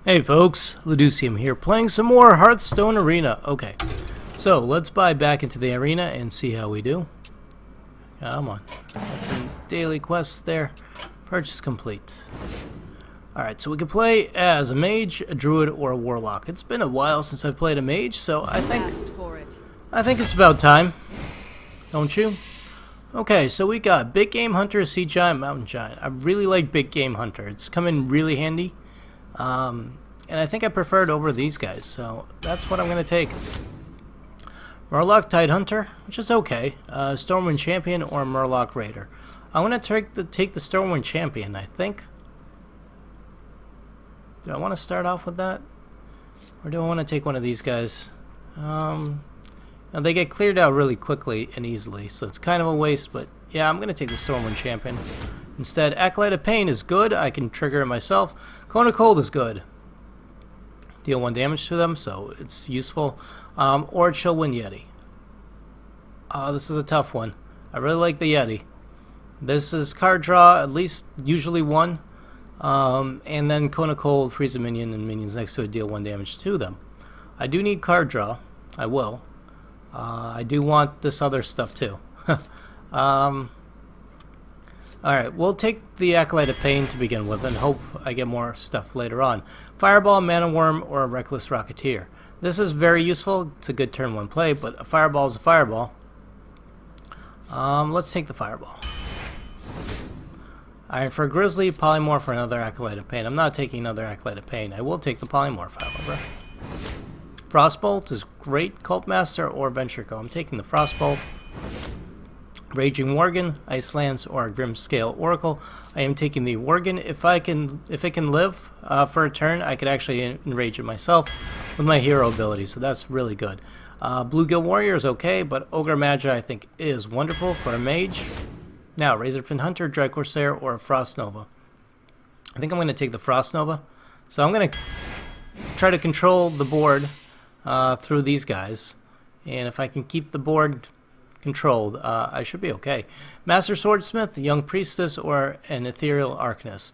Hey folks, Luducium here, playing some more Hearthstone Arena. Okay, so let's buy back into the arena and see how we do. Come on, got some daily quests there. Purchase complete. Alright, so we can play as a mage, a druid, or a warlock. It's been a while since I've played a mage, so I think it's about time. Don't you? Okay, so we got Big Game Hunter, Sea Giant, Mountain Giant. I really like Big Game Hunter. It's come in really handy. And I think I prefer it over these guys, so that's what I'm going to take. Murloc Tidehunter, which is okay. Stormwind Champion or Murloc Raider. I want to take the Stormwind Champion, I think. Do I want to start off with that? Or do I want to take one of these guys? Now they get cleared out really quickly and easily, so it's kind of a waste, but yeah, I'm going to take the Stormwind Champion. Instead, Acolyte of Pain is good. I can trigger it myself. Cone of Cold is good. Deal 1 damage to them, so it's useful. Or Chillwind Yeti. This is a tough one. I really like the Yeti. This is card draw, at least usually 1. And then Cone of Cold, freeze a minion, and minions next to it deal 1 damage to them. I do need card draw. I will. I do want this other stuff too. Alright, we'll take the Acolyte of Pain to begin with and hope I get more stuff later on. Fireball, Mana Worm, or a Reckless Rocketeer. This is very useful. It's a good turn 1 play, but a Fireball is a Fireball. Let's take the Fireball. Alright, for Grizzly, Polymorph, for another Acolyte of Pain. I'm not taking another Acolyte of Pain. I will take the Polymorph, however. Frostbolt is great. Cult Master or Venture Co. I'm taking the Frostbolt. Raging Worgen, Icelands, or Grimscale Oracle. I am taking the Worgen. If it can live for a turn, I could actually enrage it myself with my hero ability, so that's really good. Bluegill Warrior is okay, but Ogre Magi I think is wonderful for a mage. Now, Razorfin Hunter, Dry Corsair, or a Frost Nova. I think I'm going to take the Frost Nova. So I'm going to try to control the board through these guys, and if I can keep the board controlled, I should be okay. Master Swordsmith, Young Priestess, or an Ethereal Arcanist.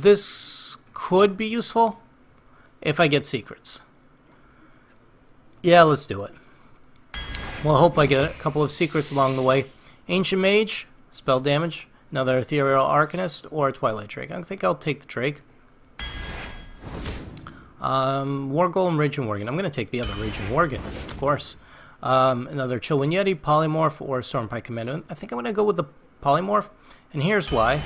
This could be useful if I get secrets. Yeah, let's do it. Well, I hope I get a couple of secrets along the way. Ancient Mage, spell damage, another Ethereal Arcanist, or a Twilight Drake. I think I'll take the Drake. War Golem, Raging Worgen. I'm going to take the other Raging Worgen, of course. Another Chillwind Yeti, Polymorph, or Stormpike Commando. I think I'm going to go with the Polymorph, and here's why.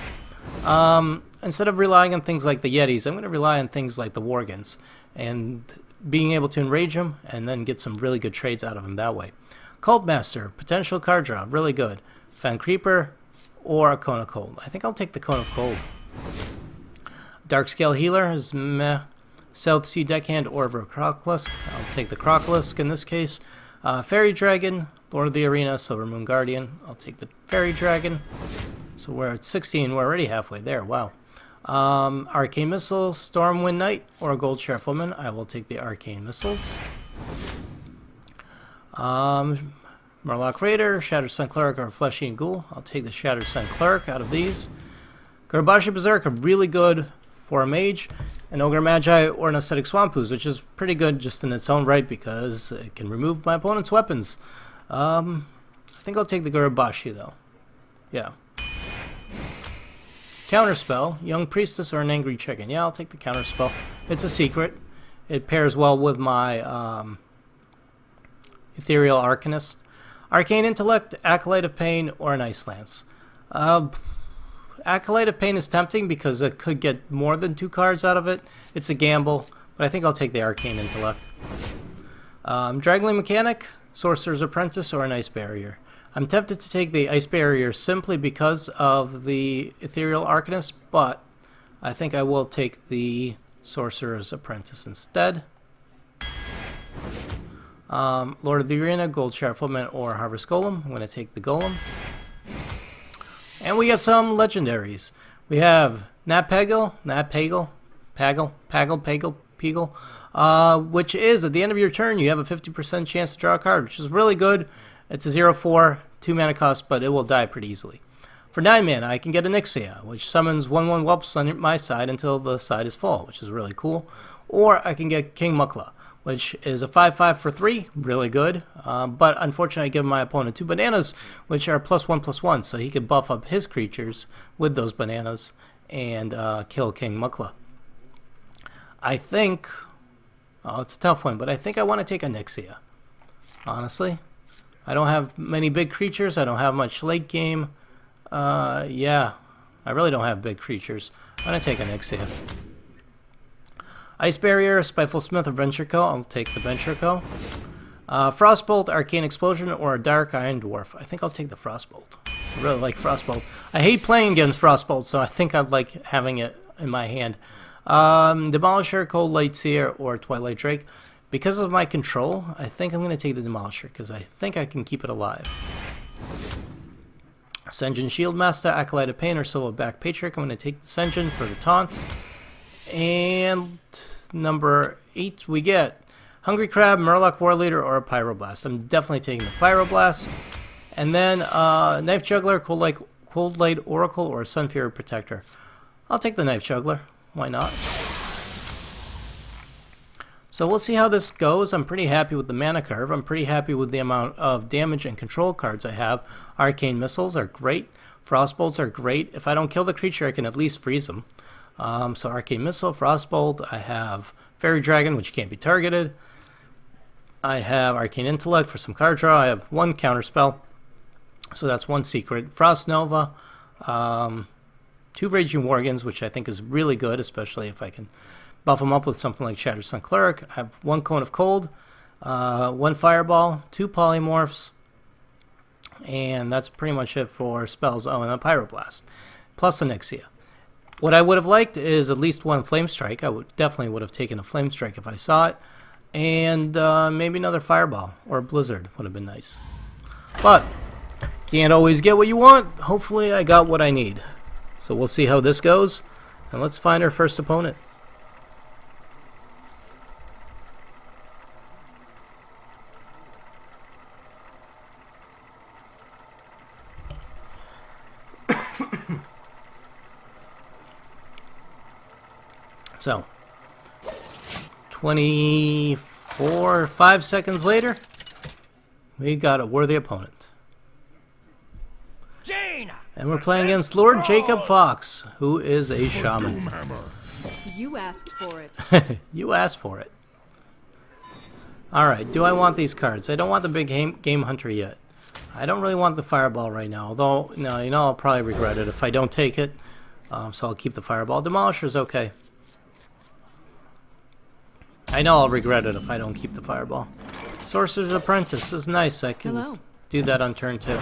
Instead of relying on things like the Yetis, I'm going to rely on things like the Worgens, and being able to enrage them, and then get some really good trades out of them that way. Cult Master, potential card draw, really good. Fan Creeper, or a Cone of Cold. I think I'll take the Cone of Cold. Darkscale Healer is meh. South Sea Deckhand, or a Crocolisk. I'll take the Crocolisk in this case. Fairy Dragon, Lord of the Arena, Silver Moon Guardian. I'll take the Fairy Dragon. So we're at 16. We're already halfway there. Wow. Arcane Missile, Stormwind Knight, or a Gold Sheriff Woman. I will take the Arcane Missiles. Murloc Raider, Shattered Sun Cleric, or Fleshy and Ghoul. I'll take the Shattered Sun Cleric out of these. Garabashi Berserk are really good for a mage. An Ogre Magi, or an Ascetic Swampooze, which is pretty good just in its own right because it can remove my opponent's weapons. I think I'll take the Garabashi though. Yeah. Counterspell, Young Priestess, or an Angry Chicken. Yeah, I'll take the Counterspell. It's a secret. It pairs well with my Ethereal Arcanist. Arcane Intellect, Acolyte of Pain, or an Ice Lance. Acolyte of Pain is tempting because it could get more than 2 cards out of it. It's a gamble, but I think I'll take the Arcane Intellect. Draggling Mechanic, Sorcerer's Apprentice, or an Ice Barrier. I'm tempted to take the Ice Barrier simply because of the Ethereal Arcanist, but I think I will take the Sorcerer's Apprentice instead. Lord of the Arena, Gold Sheriff Woman, or Harvest Golem. I'm going to take the Golem. And we got some legendaries. We have Pagel, which is at the end of your turn you have a 50% chance to draw a card, which is really good. It's a 0/4, 2 mana cost, but it will die pretty easily. For 9 mana, I can get Onyxia, which summons 1/1 whelps on my side until the side is full, which is really cool. Or I can get King Mukla, which is a 5/5 for 3, really good. But unfortunately, I give my opponent 2 bananas, which are +1/+1, so he could buff up his creatures with those bananas and kill King Mukla. I think, it's a tough one, but I think I want to take Onyxia, honestly. I don't have many big creatures. I don't have much late game. Yeah, I really don't have big creatures. I'm going to take Onyxia. Ice Barrier, Spiteful Smith, or Venture Co. I'll take the Venture Co. Frostbolt, Arcane Explosion, or a Dark Iron Dwarf. I think I'll take the Frostbolt. I really like Frostbolt. I hate playing against Frostbolt, so I think I'd like having it in my hand. Demolisher, Cold Light Seer, or Twilight Drake. Because of my control, I think I'm going to take the Demolisher, because I think I can keep it alive. Ascension Shieldmaster, Acolyte of Pain, or Silverback Patriarch. I'm going to take the Ascension for the taunt. And number 8, we get Hungry Crab, Murloc Warleader, or a Pyroblast. I'm definitely taking the Pyroblast. And then Knife Juggler, Cold Light Oracle, or Sunfury Protector. I'll take the Knife Juggler. Why not? So we'll see how this goes. I'm pretty happy with the mana curve. I'm pretty happy with the amount of damage and control cards I have. Arcane Missiles are great. Frostbolts are great. If I don't kill the creature, I can at least freeze them. So Arcane Missile, Frostbolt. I have Fairy Dragon, which can't be targeted. I have Arcane Intellect for some card draw. I have 1 counterspell. So that's 1 secret. Frost Nova. 2 Raging Worgens, which I think is really good, especially if I can buff them up with something like Shattered Sun Cleric. I have 1 Cone of Cold, 1 Fireball, 2 Polymorphs, and that's pretty much it for spells. Oh, and a Pyroblast, plus Onyxia. What I would have liked is at least 1 Flame Strike. I definitely would have taken a Flame Strike if I saw it, and maybe another Fireball or a Blizzard would have been nice. But can't always get what you want. Hopefully I got what I need. So we'll see how this goes, and let's find our first opponent. So, 5 seconds later, we got a worthy opponent. And we're playing against Lord Jacob Fox, who is a shaman. You asked for it. You asked for it. Alright, do I want these cards? I don't want the big game hunter yet. I don't really want the Fireball right now, although, no, you know, I'll probably regret it if I don't take it. So I'll keep the Fireball. Demolisher's okay. I know I'll regret it if I don't keep the Fireball. Sorcerer's Apprentice is nice. I can do that on turn 2.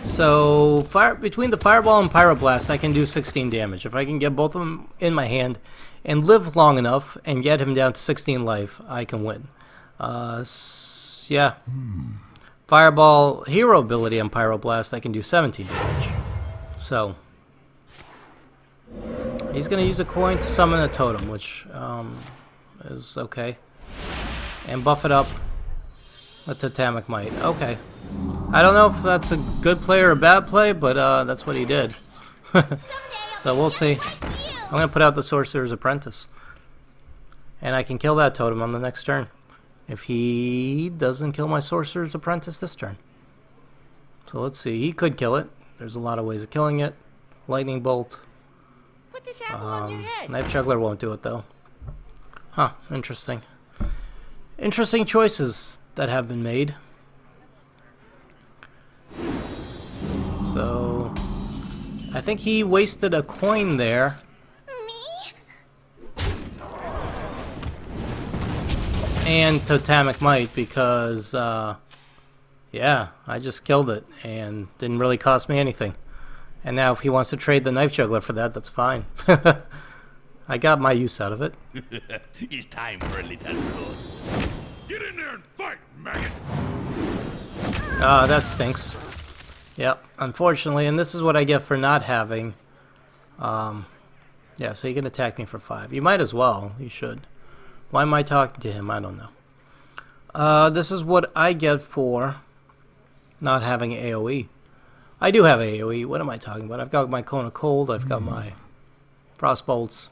So between the Fireball and Pyroblast, I can do 16 damage. If I can get both of them in my hand and live long enough and get him down to 16 life, I can win. Yeah. Fireball hero ability on Pyroblast, I can do 17 damage. So he's going to use a coin to summon a totem, which is okay. And buff it up with Totemic Might. Okay. I don't know if that's a good play or a bad play, but that's what he did. So we'll see. I'm going to put out the Sorcerer's Apprentice. And I can kill that totem on the next turn. If he doesn't kill my Sorcerer's Apprentice this turn. So let's see. He could kill it. There's a lot of ways of killing it. Lightning Bolt. Put this apple on your head. Knife Juggler won't do it though. Huh, interesting. Interesting choices that have been made. So I think he wasted a coin there. Me? And Totemic Might because yeah, I just killed it and didn't really cost me anything. And now if he wants to trade the Knife Juggler for that, that's fine. I got my use out of it. It's time for a little blood. Get in there and fight, maggot! That stinks. Yep, unfortunately, and this is what I get for not having. Yeah, so you can attack me for 5. You might as well. You should. Why am I talking to him? I don't know. This is what I get for not having AoE. I do have AoE. What am I talking about? I've got my Cone of Cold. I've got my Frostbolts.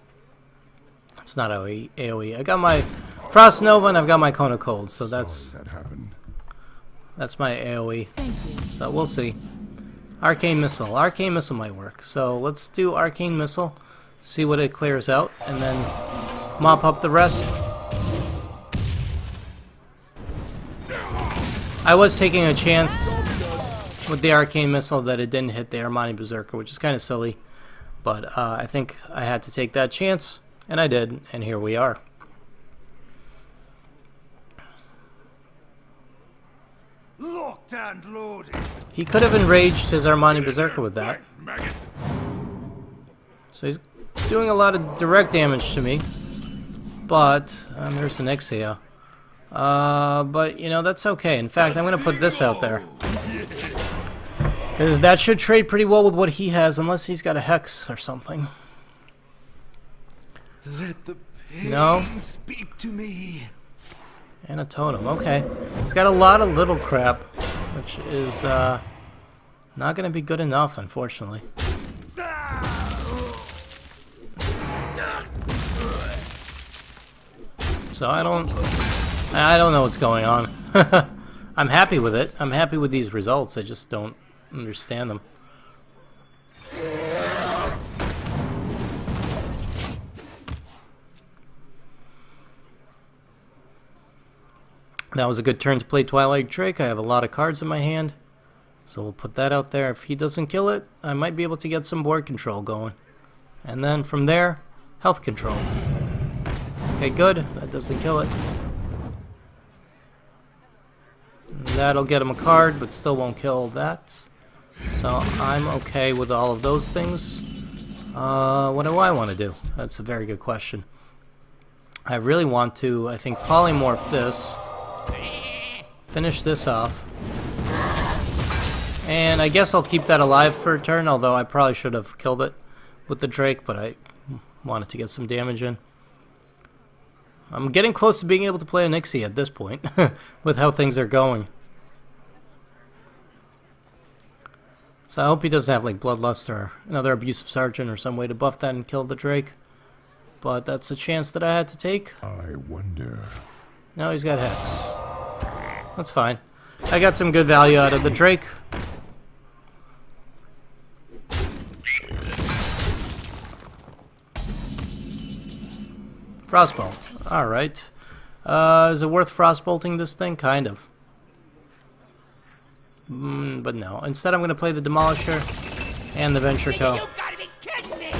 It's not AoE. I got my Frost Nova and I've got my Cone of Cold. So that's my AoE. Thank you. So we'll see. Arcane Missile. Arcane Missile might work. So let's do Arcane Missile. See what it clears out. And then mop up the rest. I was taking a chance with the Arcane Missile that it didn't hit the Armani Berserker, which is kind of silly. But I think I had to take that chance. And I did. And here we are. Locked and loaded. He could have enraged his Armani Berserker with that. Maggot. So he's doing a lot of direct damage to me. But, there's an Ixia. But, you know, that's okay. In fact, I'm going to put this out there. Because that should trade pretty well with what he has, unless he's got a Hex or something. Let the pain No. speak to me. And a Totem, okay. He's got a lot of little crap, which is not going to be good enough, unfortunately. So I don't know what's going on. I'm happy with it. I'm happy with these results. I just don't understand them. That was a good turn to play Twilight Drake. I have a lot of cards in my hand. So we'll put that out there. If he doesn't kill it, I might be able to get some board control going. And then from there, health control. Okay, good. That doesn't kill it. And that'll get him a card, but still won't kill that. So I'm okay with all of those things. What do I want to do? That's a very good question. I really want to, I think, polymorph this. Finish this off. And I guess I'll keep that alive for a turn, although I probably should have killed it with the Drake, but I wanted to get some damage in. I'm getting close to being able to play a Nixie at this point, with how things are going. So I hope he doesn't have like Bloodlust or another Abusive Sergeant or some way to buff that and kill the Drake. But that's a chance that I had to take. I wonder. Now he's got Hex. That's fine. I got some good value out of the Drake. Frostbolt. Alright. Is it worth Frostbolting this thing? Kind of. But no. Instead I'm going to play the Demolisher and the Ventrico. You gotta be kidding me!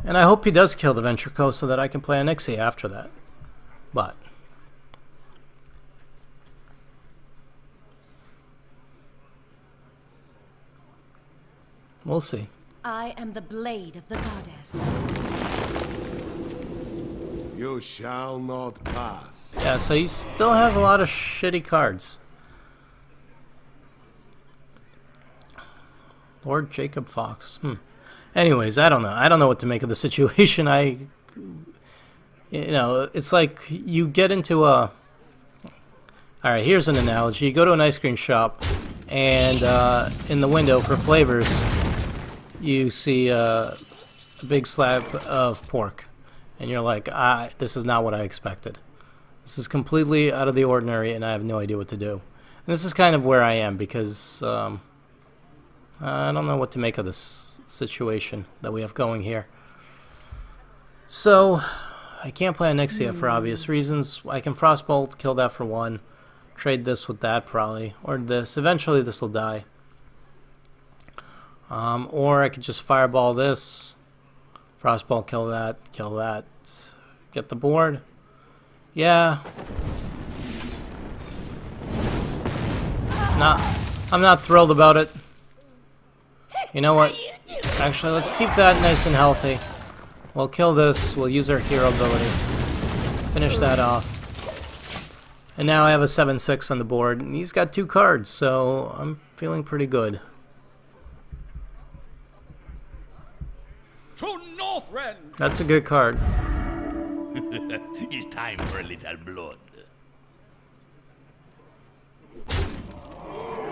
And I hope he does kill the Ventrico so that I can play a Nixie after that. But we'll see. I am the blade of the goddess. You shall not pass. Yeah, so he still has a lot of shitty cards. Lord Jacob Fox. Anyways, I don't know. I don't know what to make of the situation. You know, it's like you get into a... Alright, here's an analogy. You go to an ice cream shop, and in the window for flavors, you see a big slab of pork. And you're like, this is not what I expected. This is completely out of the ordinary, and I have no idea what to do. And this is kind of where I am, because I don't know what to make of this situation that we have going here. So, I can't play a Nixia for obvious reasons. I can Frostbolt, kill that for one. Trade this with that, probably. Or this. Eventually, this will die. Or I could just Fireball this. Frostbolt, kill that, get the board. Yeah. I'm not thrilled about it. You know what? Actually, let's keep that nice and healthy. We'll kill this, we'll use our hero ability. Finish that off. And now I have a 7/6 on the board, and he's got 2 cards, so I'm feeling pretty good. To Northrend! That's a good card. It's time for a little blood.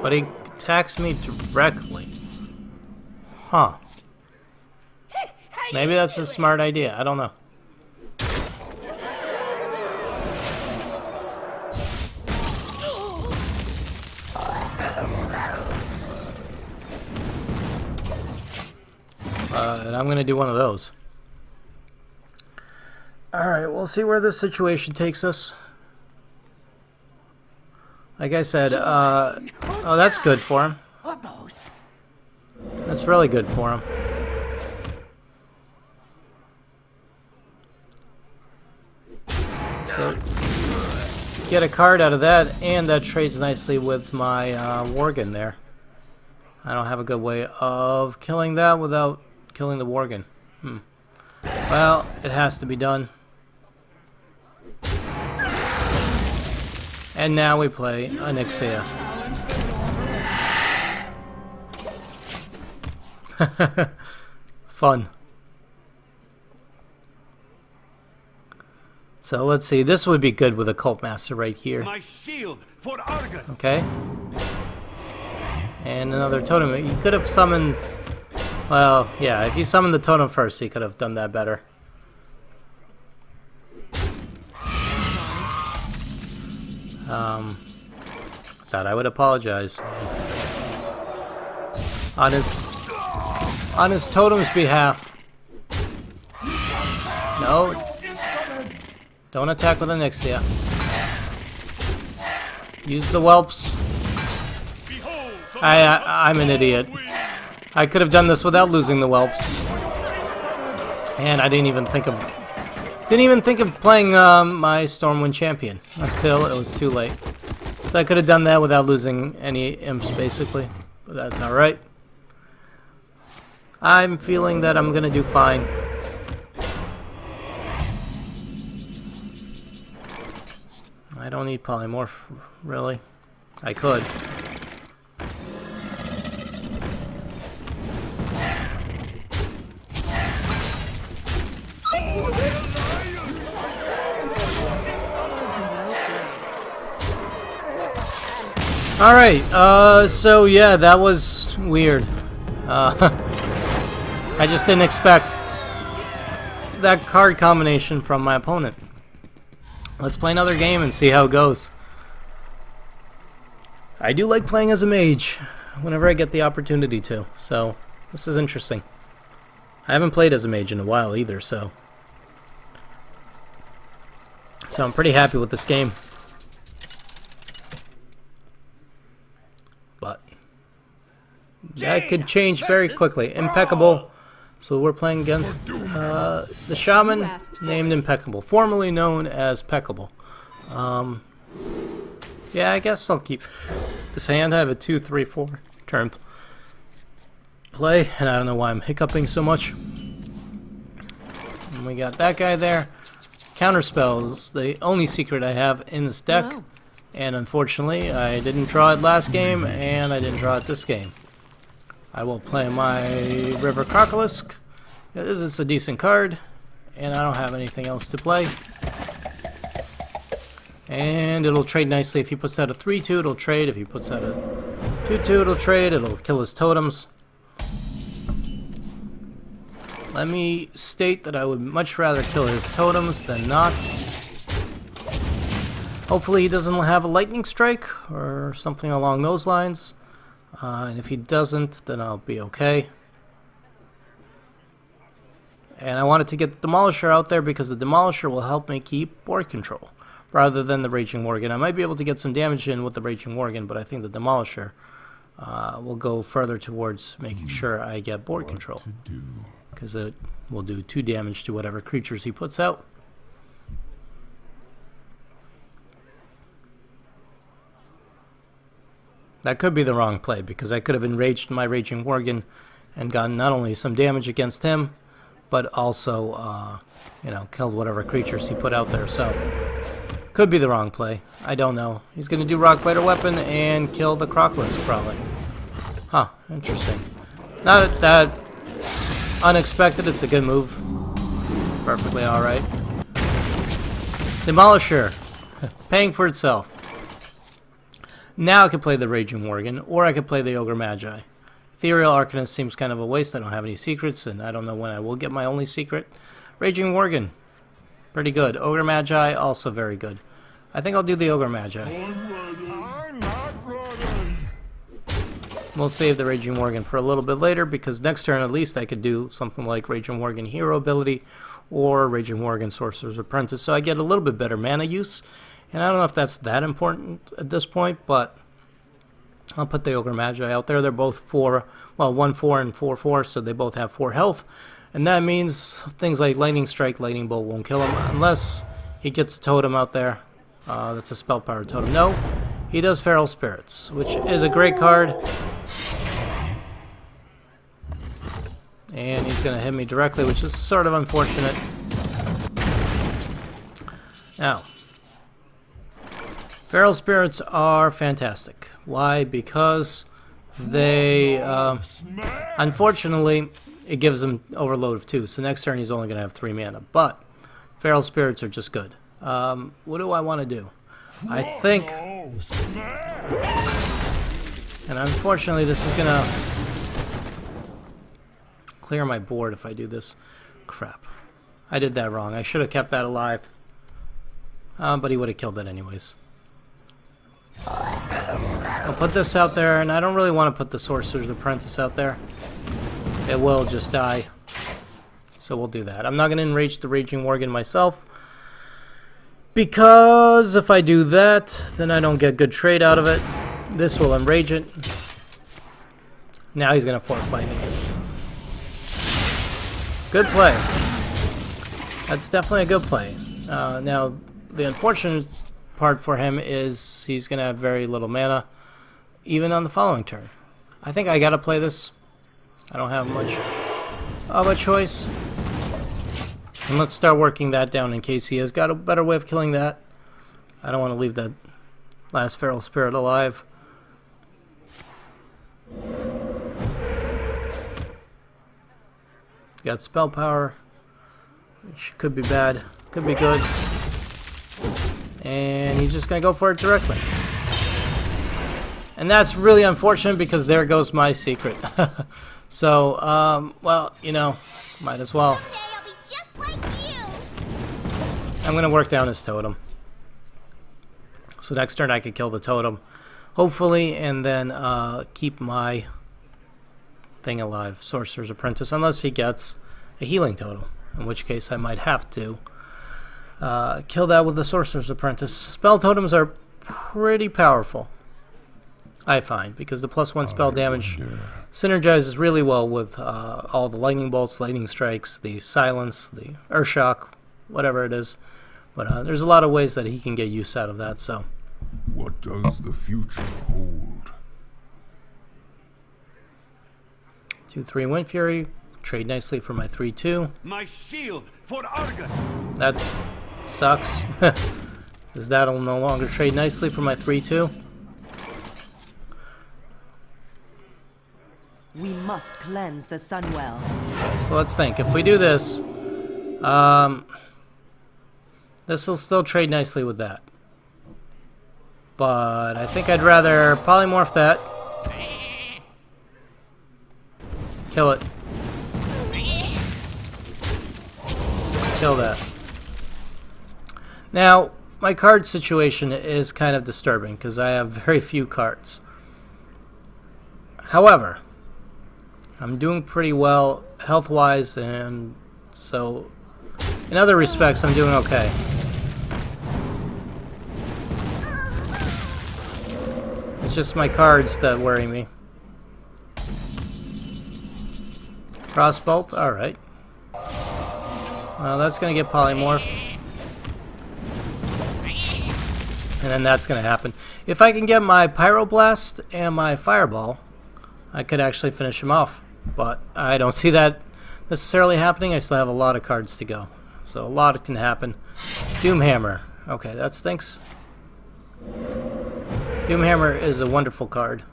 But he attacks me directly. Huh. Maybe that's a smart idea. I don't know. And I'm gonna do one of those. Alright, we'll see where this situation takes us. Like I said, oh, that's good for him. Or both. That's really good for him. So, get a card out of that, and that trades nicely with my Worgen there. I don't have a good way of killing that without killing the Worgen. Well, it has to be done. And now we play Onyxia. Fun. So let's see. This would be good with a Cult Master right here. My shield for Argus. Okay. And another totem. He could have summoned... Well, yeah, if he summoned the totem first, he could have done that better. Thought I would apologize. On his totem's behalf. No. Don't attack with Onyxia. Use the whelps. I'm an idiot. I could have done this without losing the whelps. And I didn't even think of playing my Stormwind champion until it was too late. So I could have done that without losing any imps, basically. But that's alright. I'm feeling that I'm gonna do fine. I don't need polymorph, really. I could. Alright, so yeah, that was weird. I just didn't expect that card combination from my opponent. Let's play another game and see how it goes. I do like playing as a mage whenever I get the opportunity to, so this is interesting. I haven't played as a mage in a while either, so I'm pretty happy with this game. But that could change very quickly. Impeccable. So we're playing against the shaman named Impeccable, formerly known as Peccable. Yeah, I guess I'll keep this hand. I have a 2-3-4 turn play, and I don't know why I'm hiccuping so much. And we got that guy there. Counterspells, the only secret I have in this deck. Oh. And unfortunately, I didn't draw it last game, and I didn't draw it this game. I will play my River Crocolisk. It's a decent card, and I don't have anything else to play. And it'll trade nicely. If he puts out a 3-2, it'll trade. If he puts out a 2-2, it'll trade. It'll kill his totems. Let me state that I would much rather kill his totems than not. Hopefully he doesn't have a lightning strike or something along those lines. And if he doesn't, then I'll be okay. And I wanted to get the Demolisher out there because the Demolisher will help me keep board control rather than the Raging Worgen. I might be able to get some damage in with the Raging Worgen, but I think the Demolisher will go further towards making sure I get board control, because it will do 2 damage to whatever creatures he puts out. That could be the wrong play, because I could have enraged my Raging Worgen and gotten not only some damage against him, but also, killed whatever creatures he put out there. So, could be the wrong play. I don't know. He's going to do Rockbiter Weapon and kill the Crocolisk, probably. Huh, interesting. Not that unexpected. It's a good move. Perfectly alright. Demolisher. Paying for itself. Now I could play the Raging Worgen, or I could play the Ogre Magi. Ethereal Arcanist seems kind of a waste. I don't have any secrets, and I don't know when I will get my only secret. Raging Worgen, pretty good. Ogre Magi, also very good. I think I'll do the Ogre Magi. I'm not ready. We'll save the Raging Worgen for a little bit later, because next turn at least I could do something like Raging Worgen Hero ability, or Raging Worgen Sorcerer's Apprentice, so I get a little bit better mana use. And I don't know if that's that important at this point, but I'll put the Ogre Magi out there. They're both 4, well, 1/4 and 4/4, so they both have 4 health. And that means things like Lightning Strike, Lightning Bolt won't kill him unless he gets a totem out there. That's a spell powered totem. No, he does Feral Spirits, which is a great card. And he's going to hit me directly, which is sort of unfortunate. Now, Feral Spirits are fantastic. Why? Because they, unfortunately, it gives him overload of 2. So next turn he's only going to have 3 mana. But Feral Spirits are just good. What do I want to do? I think, and unfortunately this is going to clear my board if I do this. Crap. I did that wrong. I should have kept that alive. But he would have killed it anyways. I'll put this out there, and I don't really want to put the Sorcerer's Apprentice out there. It will just die. So we'll do that. I'm not going to enrage the Raging Worgen myself, because if I do that, then I don't get good trade out of it. This will enrage it. Now he's going to Fork Lightning. Good play. That's definitely a good play. Now, the unfortunate part for him is he's going to have very little mana, even on the following turn. I think I got to play this. I don't have much of a choice. And let's start working that down in case he has got a better way of killing that. I don't want to leave that last Feral Spirit alive. Got spell power, which could be bad, could be good. And he's just going to go for it directly. And that's really unfortunate because there goes my secret. So, well, you know, might as well. Someday I'll be just like you. I'm going to work down his totem. So next turn I could kill the totem, hopefully, and then keep my thing alive, Sorcerer's Apprentice, unless he gets a healing totem, in which case I might have to kill that with the Sorcerer's Apprentice. Spell totems are pretty powerful, I find, because the +1 spell damage synergizes really well with all the Lightning Bolts, Lightning Strikes, the Silence, the Earthshock, whatever it is. But there's a lot of ways that he can get use out of that, so. What does the future hold? 2/3 Wind Fury, trade nicely for my 3/2. My shield for Argus. That sucks, because that'll no longer trade nicely for my 3/2. We must cleanse the Sunwell. Okay, so let's think. If we do this, this will still trade nicely with that. But I think I'd rather polymorph that. Kill it. Kill that. Now, my card situation is kind of disturbing because I have very few cards. However, I'm doing pretty well health-wise, and so in other respects I'm doing okay. It's just my cards that worry me. Crossbolt, alright. Well, that's going to get polymorphed. And then that's going to happen. If I can get my Pyroblast and my Fireball, I could actually finish him off. But I don't see that necessarily happening. I still have a lot of cards to go. So a lot can happen. Doomhammer. Okay, that stinks. Doomhammer is a wonderful card.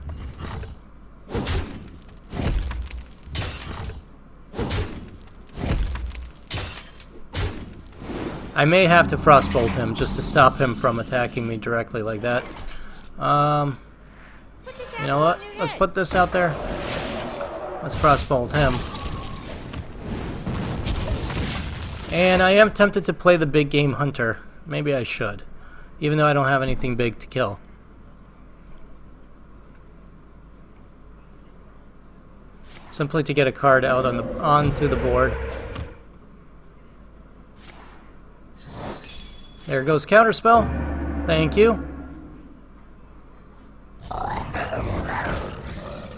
I may have to Frostbolt him just to stop him from attacking me directly like that. You know what? Let's put this out there. Let's frostbolt him. And I am tempted to play the big game hunter. Maybe I should, even though I don't have anything big to kill. Simply to get a card out on onto the board. There goes counterspell. Thank you.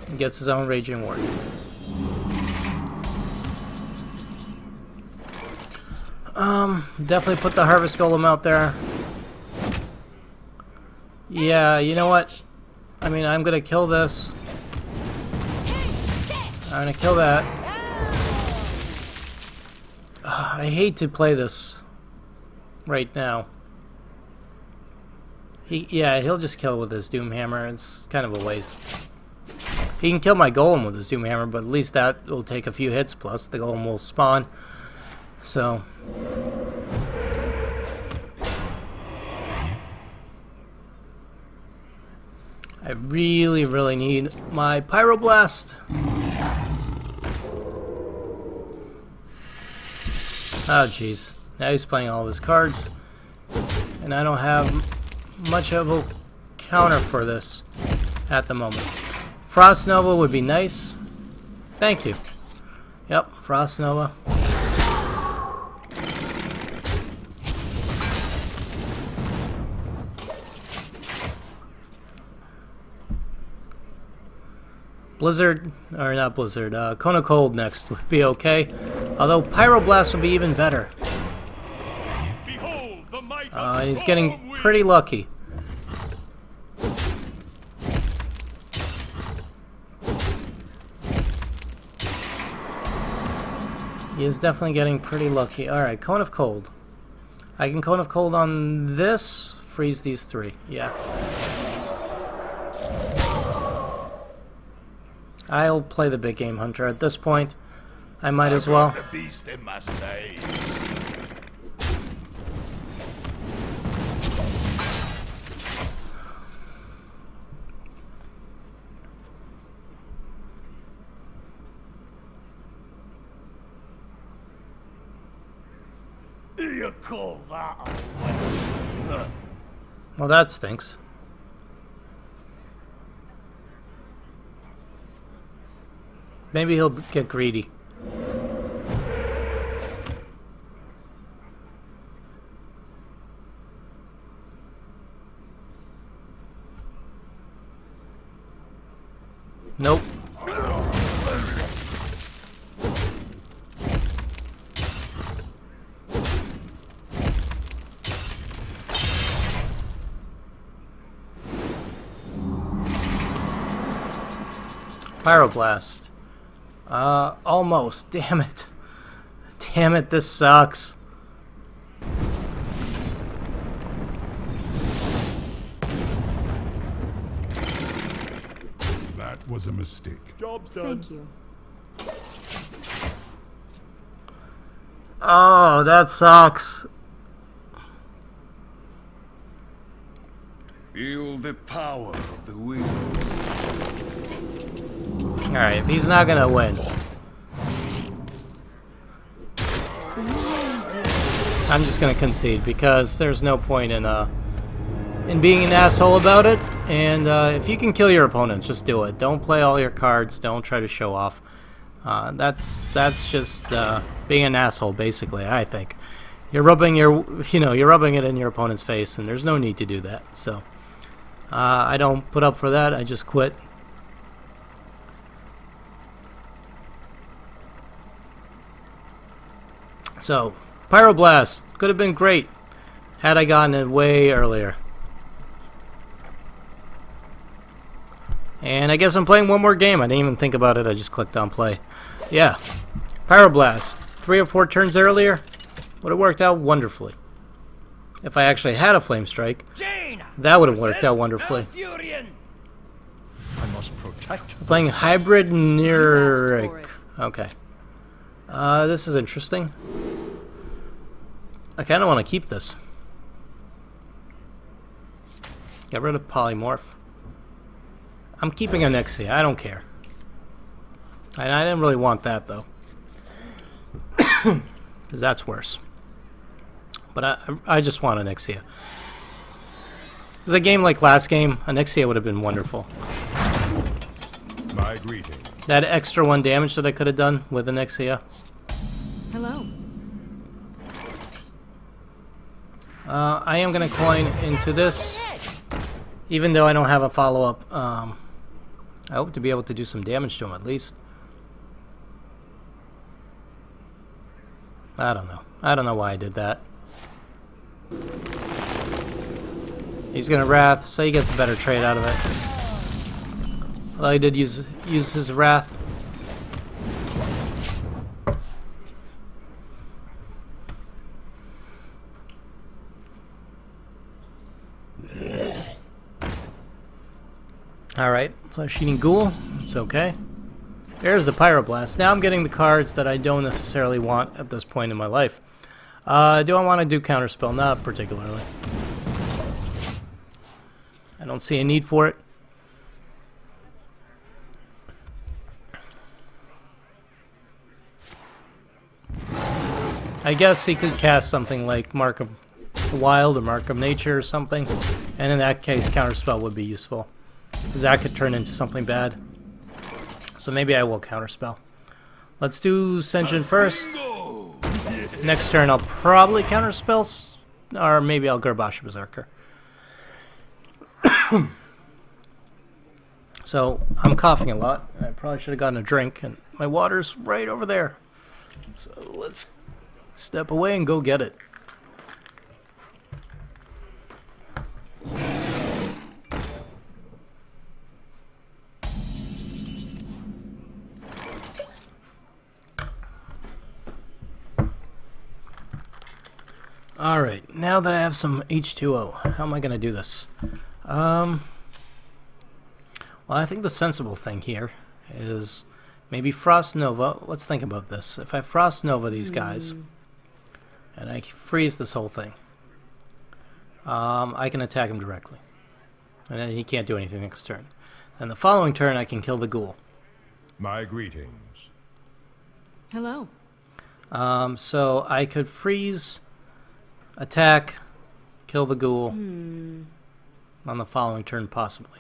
He gets his own Raging Ward. Definitely put the Harvest Golem out there. Yeah, you know what? I mean, I'm gonna kill this. I'm gonna kill that. I hate to play this right now. He'll just kill with his Doomhammer. It's kind of a waste. He can kill my Golem with his Doomhammer, but at least that will take a few hits, plus the Golem will spawn. So... I really, really need my Pyroblast. Oh, jeez. Now he's playing all of his cards. And I don't have much of a counter for this at the moment. Frost Nova would be nice. Thank you. Yep, Frost Nova. Blizzard, or not Blizzard, Cone of Cold next would be okay. Although Pyroblast would be even better. Behold the might of He's getting pretty lucky. He is definitely getting pretty lucky. Alright, Cone of Cold. I can Cone of Cold on this, freeze these three. Yeah. I'll play the big game hunter at this point. I might as well. The beast in my sight. You call that a weapon? Well, that stinks. Maybe he'll get greedy. Nope. Pyroblast. Almost. Damn it. Damn it, this sucks. That was a mistake. Job's done. Thank you. Oh, that sucks. Feel the power of the wind. Alright, if he's not gonna win, I'm just gonna concede, because there's no point in being an asshole about it. And if you can kill your opponent, just do it. Don't play all your cards. Don't try to show off. That's just being an asshole, basically. I think you're rubbing you're rubbing it in your opponent's face, and there's no need to do that. So I don't put up for that. I just quit. So, Pyroblast could have been great had I gotten it way earlier. And I guess I'm playing one more game. I didn't even think about it. I just clicked on play. Yeah. Pyroblast. 3 or 4 turns earlier would have worked out wonderfully. If I actually had a Flame Strike, that would have worked out wonderfully. I must protect. Playing Hybrid Neric. Okay. This is interesting. I kind of want to keep this. Get rid of Polymorph. I'm keeping Anexia. I don't care. And I didn't really want that, though. Because that's worse. But I just want Anexia. Because a game like last game, Anexia would have been wonderful. My greeting. That extra 1 damage that I could have done with Anexia. Hello. I am going to coin into this. Even though I don't have a follow-up. I hope to be able to do some damage to him at least. I don't know. I don't know why I did that. He's gonna Wrath, so he gets a better trade out of it. Well, he did use his Wrath. Alright, Flesh-Eating Ghoul. It's okay. There's the Pyroblast. Now I'm getting the cards that I don't necessarily want at this point in my life. Do I want to do Counterspell? Not particularly. I don't see a need for it. I guess he could cast something like Mark of the Wild or Mark of Nature or something. And in that case, Counterspell would be useful. Because that could turn into something bad. So maybe I will Counterspell. Let's do Sentient first. Next turn I'll probably Counterspell, or maybe I'll Garbashi Berserker. So I'm coughing a lot. I probably should have gotten a drink, and my water's right over there. So let's step away and go get it. Alright, now that I have some H2O, how am I going to do this? Well, I think the sensible thing here is maybe Frost Nova. Let's think about this. If I Frost Nova these guys, and I freeze this whole thing, I can attack him directly. And then he can't do anything next turn. And the following turn, I can kill the ghoul. My greetings. Hello. So I could freeze, attack, kill the ghoul on the following turn, possibly.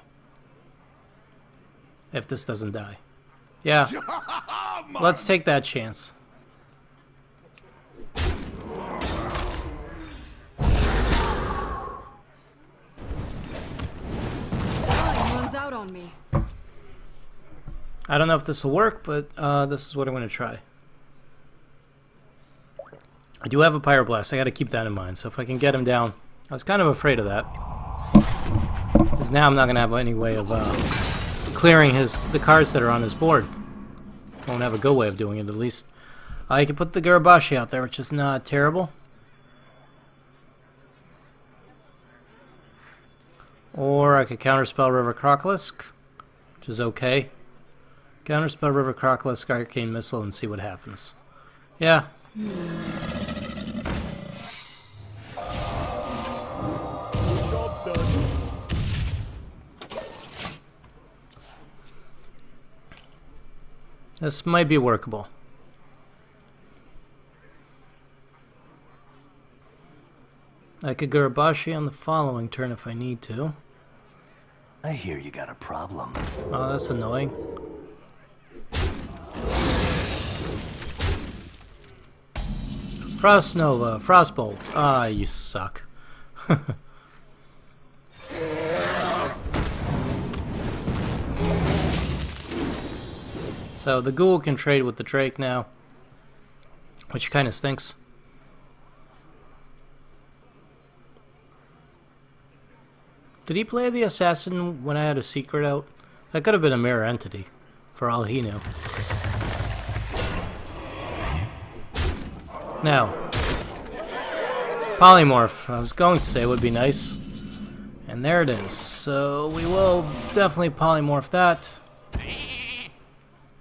If this doesn't die. Yeah. Let's take that chance. Time runs out on me. I don't know if this will work, but this is what I'm going to try. I do have a Pyroblast. I got to keep that in mind. So if I can get him down, I was kind of afraid of that, because now I'm not going to have any way of clearing the cards that are on his board. Won't have a go way of doing it, at least. I can put the Garabashi out there, which is not terrible. Or I could counterspell River Crocolisk, which is okay. Counterspell River Crocolisk, Arcane Missile, and see what happens. Yeah. This might be workable. I could Garabashi on the following turn if I need to. I hear you got a problem. Oh, that's annoying. Frost Nova, Frostbolt. Ah, you suck. So the ghoul can trade with the Drake now, which kind of stinks. Did he play the assassin when I had a secret out? That could have been a mirror entity, for all he knew. Now, Polymorph. I was going to say it would be nice. And there it is. So we will definitely Polymorph that.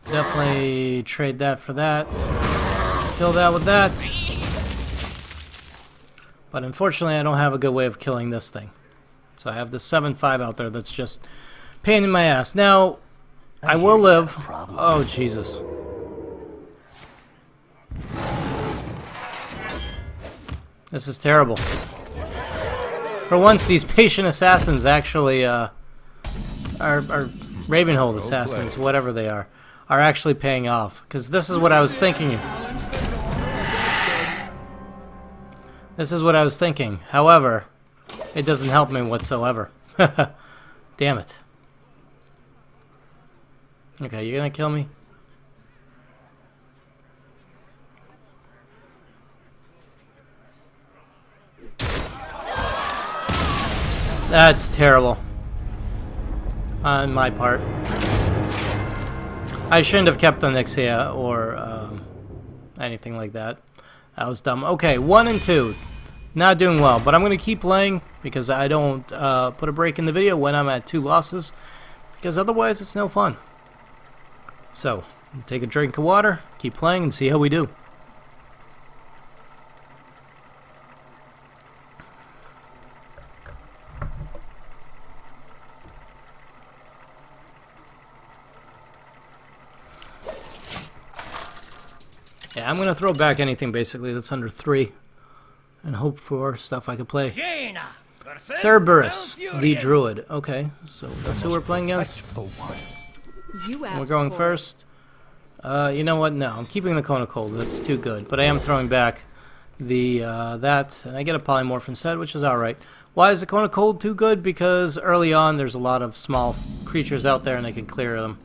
Definitely trade that for that. Kill that with that. But unfortunately I don't have a good way of killing this thing. So I have the 7/5 out there that's just Pain in my ass. Now, I will hear you got live. a problem. Oh, Jesus. This is terrible. For once, these patient assassins actually, are Ravenhold assassins, whatever they are actually paying off. Because this is what I was thinking. This is what I was thinking. However, it doesn't help me whatsoever. Damn it. Okay, you're gonna kill me? That's terrible. On my part. I shouldn't have kept the Nixia or anything like that. That was dumb. Okay, 1 and 2. Not doing well, but I'm going to keep playing because I don't put a break in the video when I'm at 2 losses, because otherwise it's no fun. So, take a drink of water, keep playing, and see how we do. Yeah, I'm going to throw back anything basically that's under 3 and hope for stuff I could play. Jaina! Cerberus, the Druid. Okay, so that's who we're playing against. You asked We're going for first. You know what? No, I'm keeping the Cone of Cold. That's too good. But I am throwing back the that, and I get a Polymorph instead, which is alright. Why is the Cone of Cold too good? Because early on there's a lot of small creatures out there and I can clear them.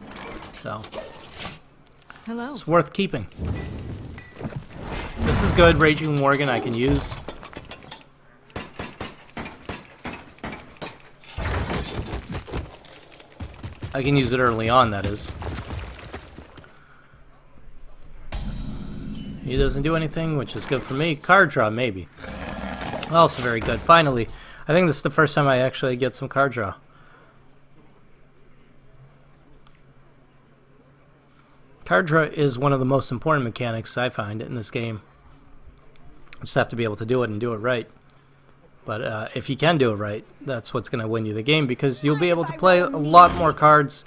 So, Hello. it's worth keeping. This is good. Raging Worgen I can use. I can use it early on, that is. He doesn't do anything, which is good for me. Card draw, maybe. Also very good. Finally, I think this is the first time I actually get some card draw. Card draw is one of the most important mechanics I find in this game. You just have to be able to do it and do it right. But if you can do it right, that's what's going to win you the game, because you'll be able to play a lot more cards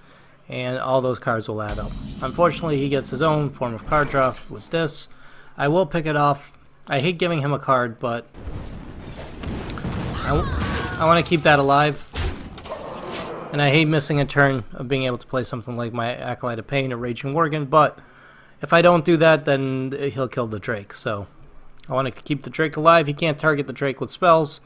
and all those cards will add up. Unfortunately, he gets his own form of card draw with this. I will pick it off. I hate giving him a card, but I want to keep that alive. And I hate missing a turn of being able to play something like my Acolyte of Pain or Raging Worgen, but if I don't do that, then he'll kill the Drake. So I want to keep the Drake alive. He can't target the Drake with spells,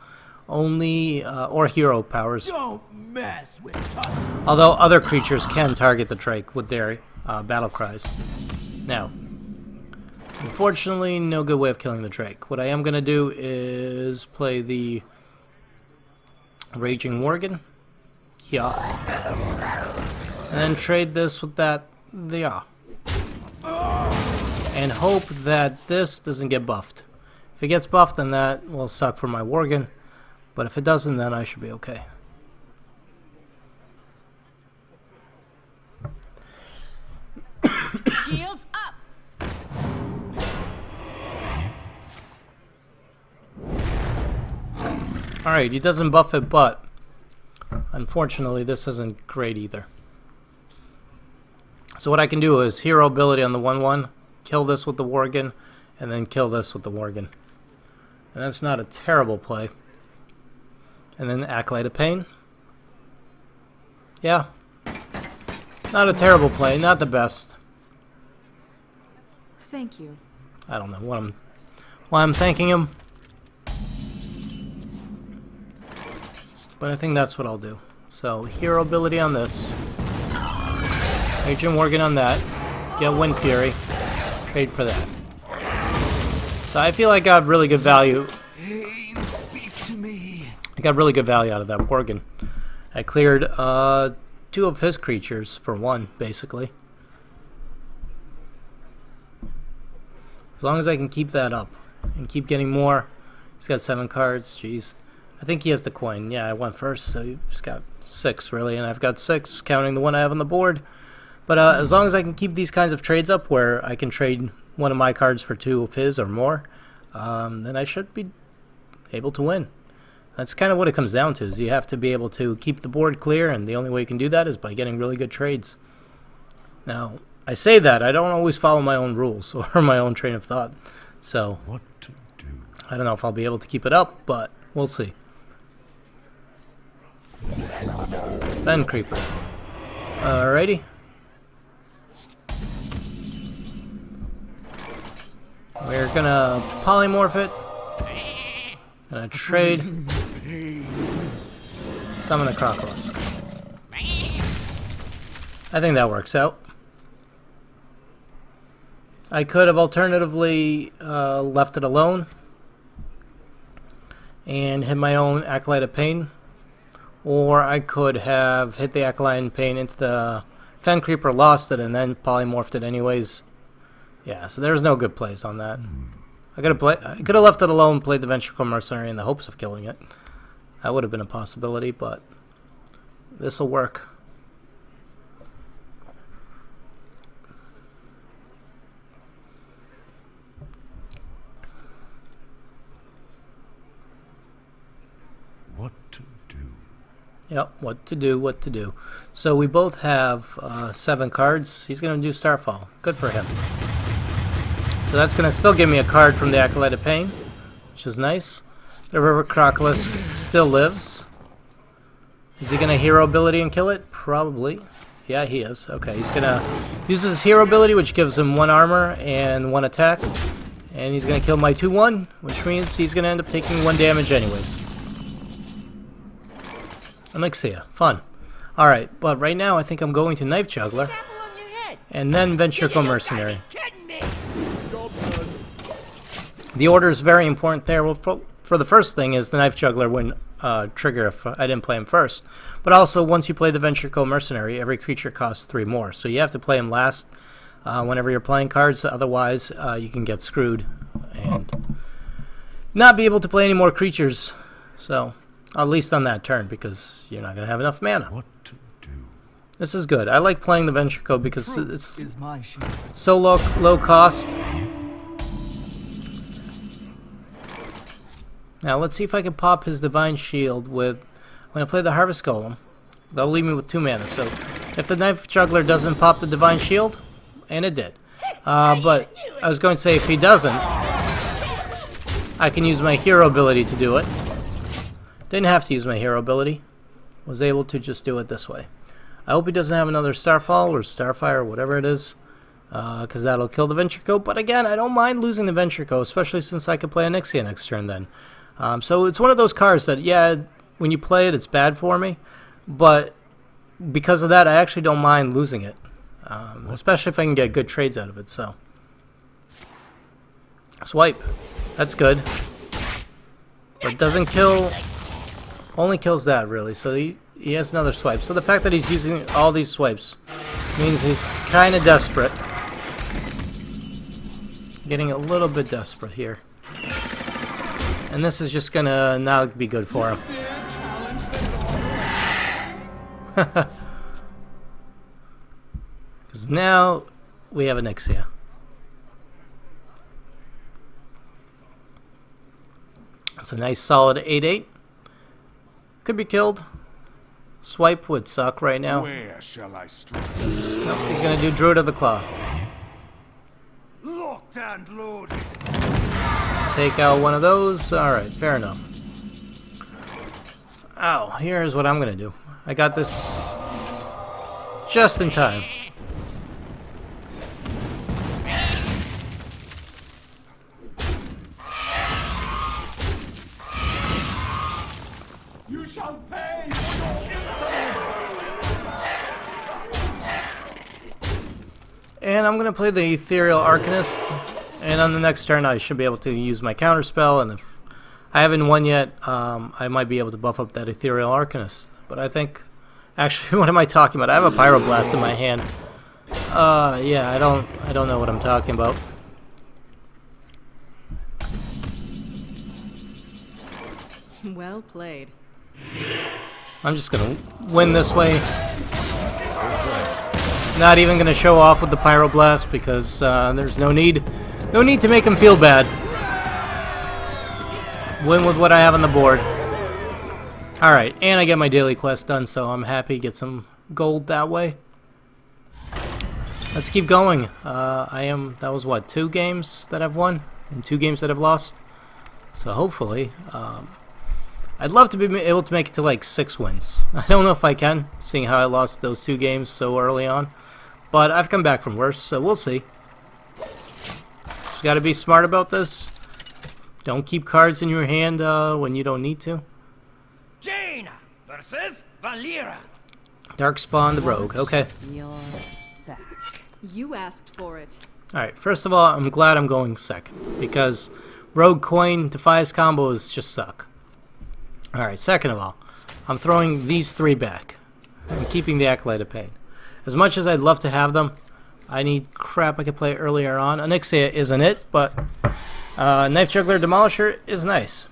only or hero powers. Don't mess with Tusk. Although other creatures can target the Drake with their battle cries. Now, unfortunately, no good way of killing the Drake. What I am going to do is play the Raging Worgen. Yeah. And then trade this with that. Yeah. And hope that this doesn't get buffed. If it gets buffed, then that will suck for my Worgen. But if it doesn't, then I should be okay. Shields up! Alright, he doesn't buff it, but unfortunately this isn't great either. So what I can do is hero ability on the 1/1, kill this with the Worgen, and then kill this with the Worgen. And that's not a terrible play. And then Acolyte of Pain. Yeah. Not a terrible play, not the best. Thank you. I don't know why I'm thanking him. But I think that's what I'll do. So, hero ability on this. Raging Worgen on that. Get Wind Fury. Trade for that. So I feel I got really good value. Pain, speak to me. I got really good value out of that Worgen. I cleared 2 of his creatures for 1, basically. As long as I can keep that up and keep getting more. He's got 7 cards. Jeez. I think he has the coin. Yeah, I went first, so he's got 6 really, and I've got 6, counting the one I have on the board. But as long as I can keep these kinds of trades up, where I can trade one of my cards for 2 of his or more, then I should be able to win. That's kind of what it comes down to, is you have to be able to keep the board clear, and the only way you can do that is by getting really good trades. Now, I say that, I don't always follow my own rules or my own train of thought. So, What to do? I don't know if I'll be able to keep it up, but we'll see. Fen Creeper. Alrighty. We're gonna polymorph it. Gonna trade. Summon the Crocolisk. I think that works out. I could have alternatively left it alone and hit my own Acolyte of Pain, or I could have hit the Acolyte of Pain into the Fen Creeper, lost it, and then polymorphed it anyways. Yeah, so there's no good plays on that. I could have left it alone, played the Ventricle Mercenary in the hopes of killing it. That would have been a possibility, but this will work. What to do? Yep, what to do. So we both have 7 cards. He's going to do Starfall. Good for him. So that's going to still give me a card from the Acolyte of Pain, which is nice. The River Crocolisk still lives. Is he going to hero ability and kill it? Probably. Yeah, he is. Okay, he's going to use his hero ability, which gives him 1 armor and 1 attack. And he's going to kill my 2/1, which means he's going to end up taking 1 damage anyways. Elixir. Fun. Alright, but right now I think I'm going to Knife Juggler. And then Ventricle Mercenary. The order is very important there. Well, for the first thing is the Knife Juggler wouldn't trigger if I didn't play him first. But also, once you play the Ventricle Mercenary, every creature costs 3 more. So you have to play him last whenever you're playing cards. Otherwise, you can get screwed and not be able to play any more creatures. So, at least on that turn, because you're not going to have enough mana. What to do? This is good. I like playing the Ventricle because it's Is my shield. so low cost. Now let's see if I can pop his Divine Shield with, when I play the Harvest Golem, that'll leave me with 2 mana. So if the Knife Juggler doesn't pop the Divine Shield, and it did, but I was going to say if he doesn't, I can use my hero ability to do it. Didn't have to use my hero ability, was able to just do it this way. I hope he doesn't have another Starfall or Starfire or whatever it is, because that'll kill the Ventricle. But again, I don't mind losing the Ventricle, especially since I could play Onyxia next turn then. So it's one of those cards that, yeah, when you play it, it's bad for me. But because of that, I actually don't mind losing it. Especially if I can get good trades out of it, so. Swipe. That's good. But it doesn't kill, only kills that, really. So he has another swipe. So the fact that he's using all these swipes means he's kind of desperate. Getting a little bit desperate here. And this is just gonna not be good for him. Because now we have Onyxia. It's a nice solid 8/8. Could be killed. Swipe would suck right now. Where shall I strike? Nope, he's gonna do Druid of the Claw. Locked and loaded. Take out one of those. Alright, fair enough. Ow, here's what I'm gonna do. I got this just in time. You shall pay for your insolence. And I'm gonna play the Ethereal Arcanist. And on the next turn, I should be able to use my counterspell, and if I haven't won yet, I might be able to buff up that Ethereal Arcanist. But I think, actually, what am I talking about? I have a Pyroblast in my hand. Yeah, I don't know what I'm talking about. Well played. I'm just gonna win this way. Not even gonna show off with the Pyroblast because there's no need. No need to make him feel bad. Win with what I have on the board. Alright, and I get my daily quest done, so I'm happy. Get some gold that way. Let's keep going. That was what, 2 games that I've won? And 2 games that I've lost? So hopefully, I'd love to be able to make it to like 6 wins. I don't know if I can, seeing how I lost those 2 games so early on. But I've come back from worse, so we'll see. Just gotta be smart about this. Don't keep cards in your hand when you don't need to. Jaina versus Valera. Darkspawn the Rogue, okay. You're back. You asked for it. Alright, first of all, I'm glad I'm going second, because Rogue Coin Defias combos just suck. Alright, second of all, I'm throwing these 3 back. I'm keeping the Acolyte of Pain. As much as I'd love to have them, I need crap I could play earlier on. Onyxia isn't it, but Knife Juggler Demolisher is nice.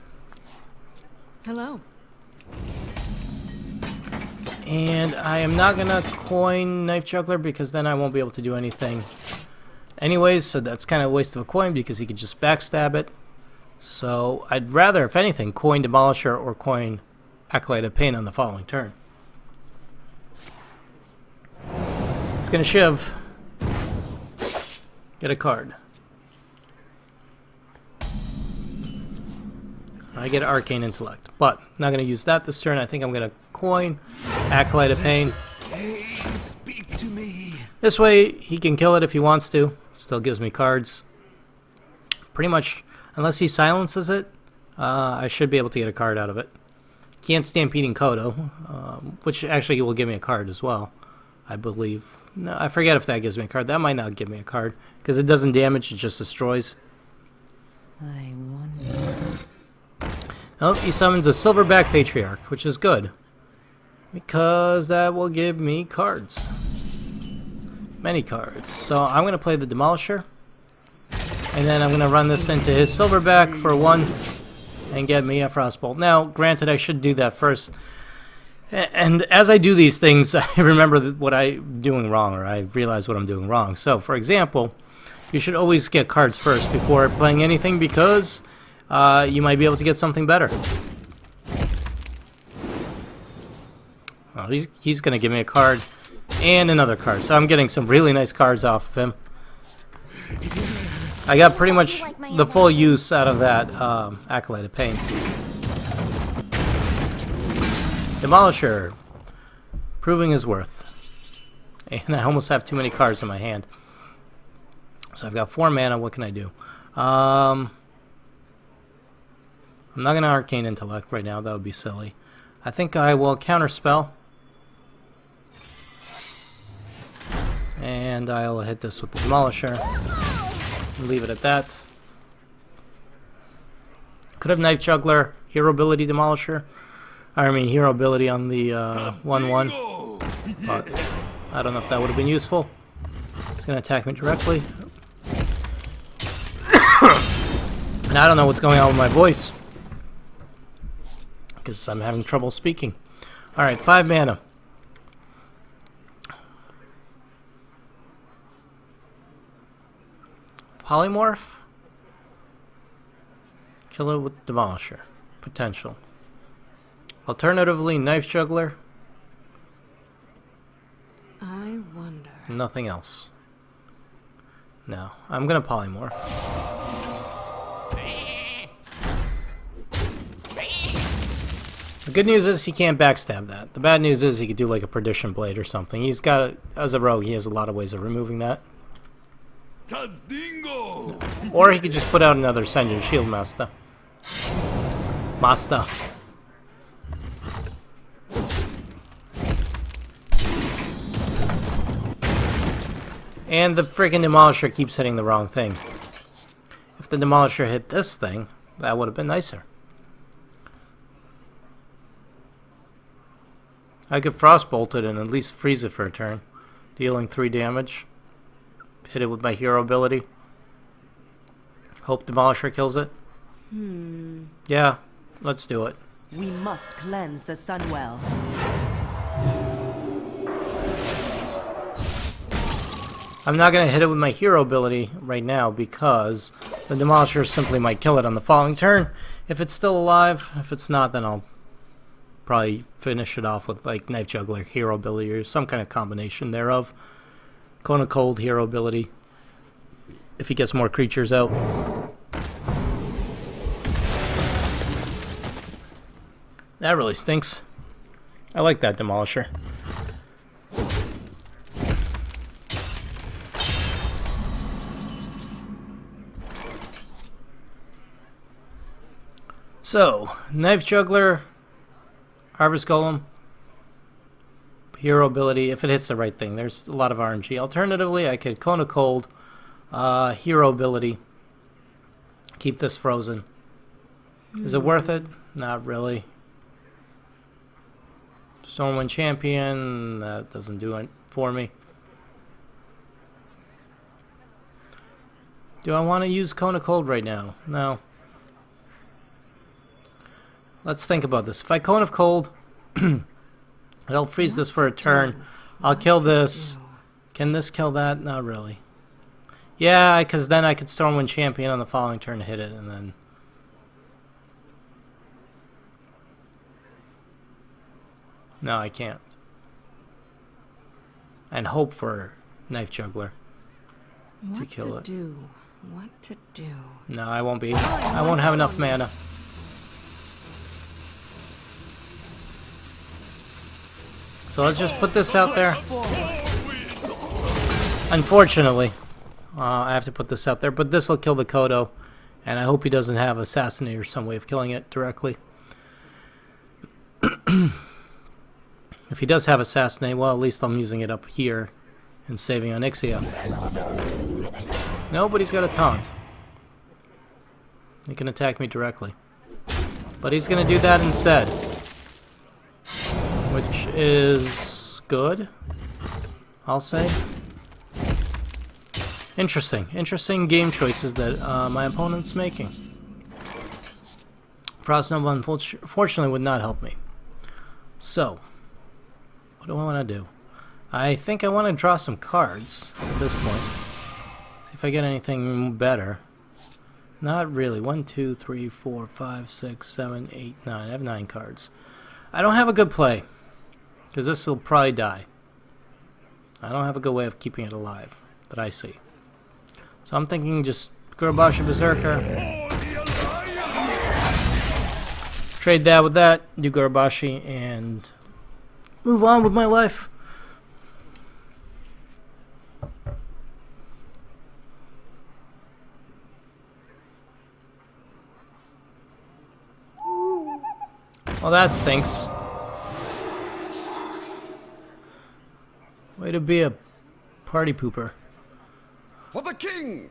Hello. And I am not going to coin Knife Juggler because then I won't be able to do anything anyways, so that's kind of a waste of a coin because he could just backstab it. So I'd rather, if anything, coin Demolisher or coin Acolyte of Pain on the following turn. He's going to shiv. Get a card. I get Arcane Intellect, but not going to use that this turn. I think I'm going to coin Acolyte of Pain. Hey, speak to me. This way, he can kill it if he wants to. Still gives me cards. Pretty much, unless he silences it, I should be able to get a card out of it. Can't Stampeding Kodo, which actually will give me a card as well, I believe. No, I forget if that gives me a card. That might not give me a card, because it doesn't damage, it just destroys. I wonder. Oh, he summons a Silverback Patriarch, which is good, because that will give me cards. Many cards. So I'm going to play the Demolisher, and then I'm going to run this into his Silverback for 1 and get me a Frostbolt. Now, granted, I should do that first. And as I do these things, I remember what I'm doing wrong, or I realize what I'm doing wrong. So, for example, you should always get cards first before playing anything, because you might be able to get something better. Oh, he's going to give me a card and another card. So I'm getting some really nice cards off of him. I got pretty much the full use out of that Acolyte of Pain. Demolisher. Proving his worth. And I almost have too many cards in my hand. So I've got 4 mana. What can I do? I'm not going to Arcane Intellect right now. That would be silly. I think I will Counterspell. And I'll hit this with the Demolisher. Leave it at that. Could have Knife Juggler, Hero Ability Demolisher. I mean, Hero Ability on the 1/1. But I don't know if that would have been useful. He's going to attack me directly. And I don't know what's going on with my voice, because I'm having trouble speaking. Alright, 5 mana. Polymorph? Kill it with Demolisher. Potential. Alternatively, Knife Juggler. I wonder. Nothing else. No, I'm gonna Polymorph. The good news is he can't backstab that. The bad news is he could do like a Perdition Blade or something. He's got, as a rogue, he has a lot of ways of removing that. Tazdingo. Or he could just put out another Senjin Shield Master. And the freaking Demolisher keeps hitting the wrong thing. If the Demolisher hit this thing, that would have been nicer. I could Frostbolt it and at least freeze it for a turn, dealing 3 damage. Hit it with my hero ability. Hope Demolisher kills it. Yeah, let's do it. We must cleanse the Sunwell. I'm not going to hit it with my hero ability right now because the Demolisher simply might kill it on the following turn if it's still alive. If it's not, then I'll probably finish it off with like Knife Juggler, Hero Ability, or some kind of combination thereof. Cone of Cold, Hero Ability. If he gets more creatures out. That really stinks. I like that Demolisher. So, Knife Juggler, Harvest Golem, Hero Ability, if it hits the right thing. There's a lot of RNG. Alternatively, I could Cone of Cold, Hero Ability, keep this frozen. Is it worth it? Not really. Stormwind Champion, that doesn't do it for me. Do I want to use Cone of Cold right now? No. Let's think about this. If I Cone of Cold, I'll freeze this for a turn. I'll kill this. Can this kill that? Not really. Yeah, because then I could Stormwind Champion on the following turn to hit it, and then... No, I can't. And hope for Knife Juggler to kill it. What to do? No, I won't be. I won't have enough mana. So let's just put this out there. Unfortunately, I have to put this out there, but this will kill the Kodo, and I hope he doesn't have Assassinate or some way of killing it directly. If he does have Assassinate, well, at least I'm using it up here and saving on Ixia. No, but he's got a taunt. He can attack me directly. But he's going to do that instead. Which is good, I'll say. Interesting. Interesting game choices that my opponent's making. Frost Nova unfortunately would not help me. So, what do I want to do? I think I want to draw some cards at this point. See if I get anything better. Not really. 1, 2, 3, 4, 5, 6, 7, 8, 9. I have 9 cards. I don't have a good play, because this will probably die. I don't have a good way of keeping it alive that I see. So I'm thinking just Gurubashi Berserker. Trade that with that, do Gurubashi, and move on with my life. Well, that stinks. Way to be a party pooper. For the king!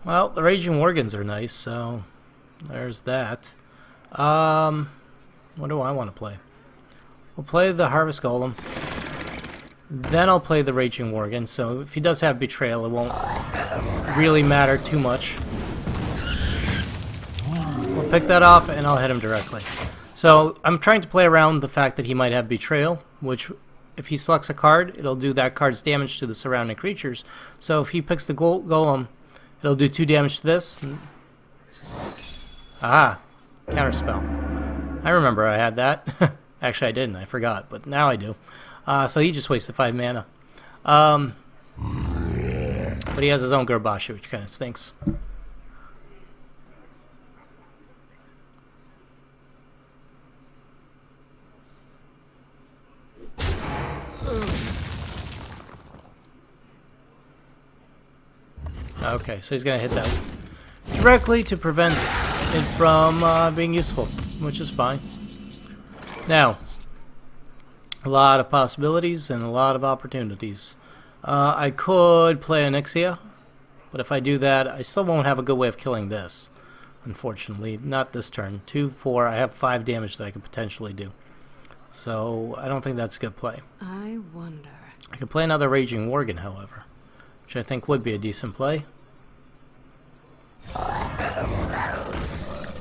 Well, the Raging Worgens are nice, so there's that. What do I want to play? We'll play the Harvest Golem. Then I'll play the Raging Worgen, so if he does have Betrayal, it won't really matter too much. We'll pick that off, and I'll hit him directly. So I'm trying to play around the fact that he might have Betrayal, which, if he selects a card, it'll do that card's damage to the surrounding creatures. So if he picks the Golem, it'll do 2 damage to this. Aha! Counterspell. I remember I had that. Actually, I didn't. I forgot, but now I do. So he just wasted 5 mana. But he has his own Gurubashi, which kind of stinks. Okay, so he's going to hit that directly to prevent it from being useful, which is fine. Now, a lot of possibilities and a lot of opportunities. I could play an Ixia, but if I do that, I still won't have a good way of killing this. Unfortunately, not this turn. 2, 4, I have 5 damage that I could potentially do. So, I don't think that's a good play. I wonder. I could play another Raging Worgen, however, which I think would be a decent play.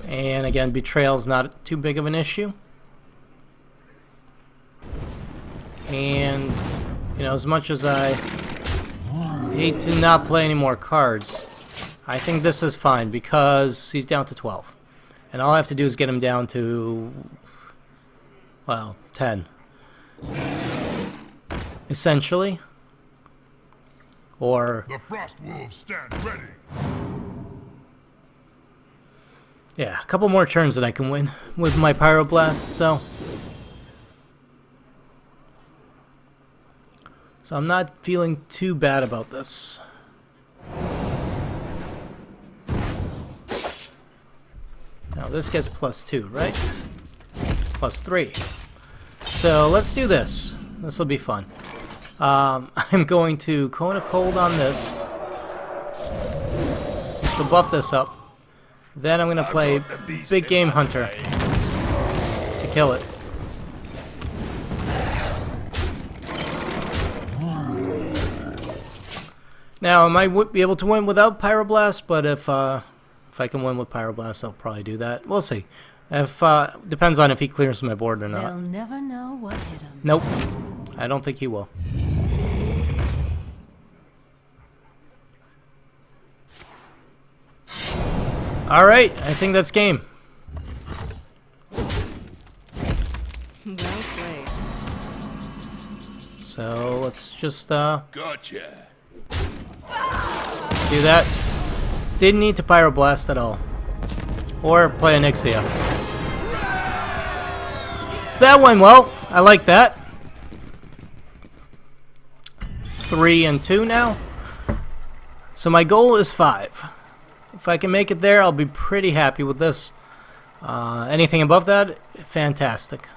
And again, betrayal's not too big of an issue. And, you know, as much as I hate to not play any more cards, I think this is fine because he's down to 12. And all I have to do is get him down to, well, 10. Essentially. Or... The Frost Wolves stand ready. yeah, a couple more turns that I can win with my Pyroblast, so... so I'm not feeling too bad about this. Now this gets +2, right? +3. So let's do this. This will be fun. I'm going to Cone of Cold on this. So buff this up. Then I'm going to play Big Game Hunter to kill it. Now I might be able to win without Pyroblast, but if I can win with Pyroblast, I'll probably do that. We'll see. If depends on if he clears my board or not. They'll never know what hit him. Nope, I don't think he will. All right, I think that's game. Well played. So let's just Gotcha. do that. Didn't need to Pyroblast at all. Or play an Ixia. So that went well. I like that. 3 and 2 now. So my goal is 5. If I can make it there, I'll be pretty happy with this. Anything above that, fantastic.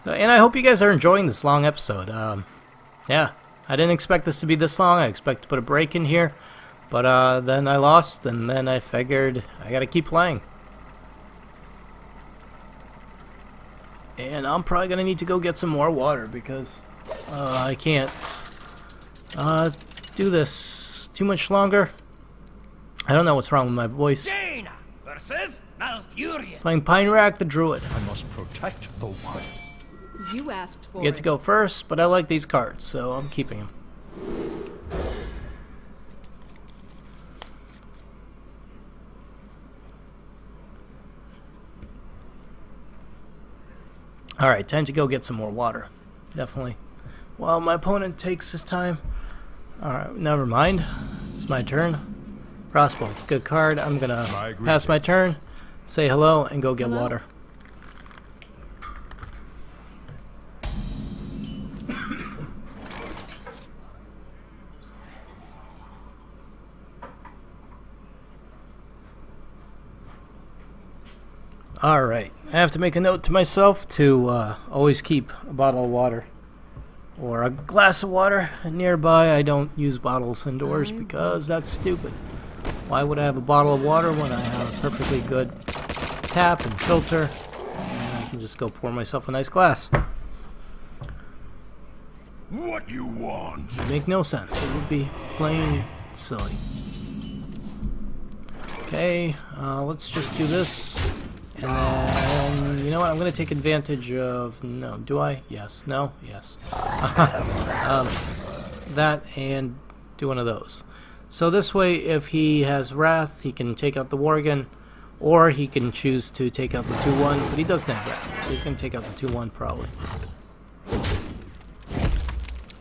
So, and I hope you guys are enjoying this long episode. Yeah, I didn't expect this to be this long. I expect to put a break in here. But then I lost, and then I figured I gotta keep playing. And I'm probably gonna need to go get some more water because I can't do this too much longer. I don't know what's wrong with my voice. Jaina versus Malfurion. Playing Pine Rack the Druid. I must protect the wild. You asked for You get it. to go first, but I like these cards, so I'm keeping them. Alright, time to go get some more water. Definitely. Well, my opponent takes his time. Alright, never mind. It's my turn. Frostbolt, it's a good card. I'm gonna pass my turn, say hello, and go get Hello? water. Alright, I have to make a note to myself to always keep a bottle of water or a glass of water nearby. I don't use bottles indoors because that's stupid. Why would I have a bottle of water when I have a perfectly good tap and filter and I can just go pour myself a nice glass? What you want? It would make no sense. It would be plain silly. Okay, let's just do this. And then, you know what, I'm going to take advantage of, no, do I? Yes, no, yes. That and do one of those. So this way, if he has Wrath, he can take out the Worgen, or he can choose to take out the 2-1, but he doesn't have Wrath, so he's going to take out the 2-1 probably.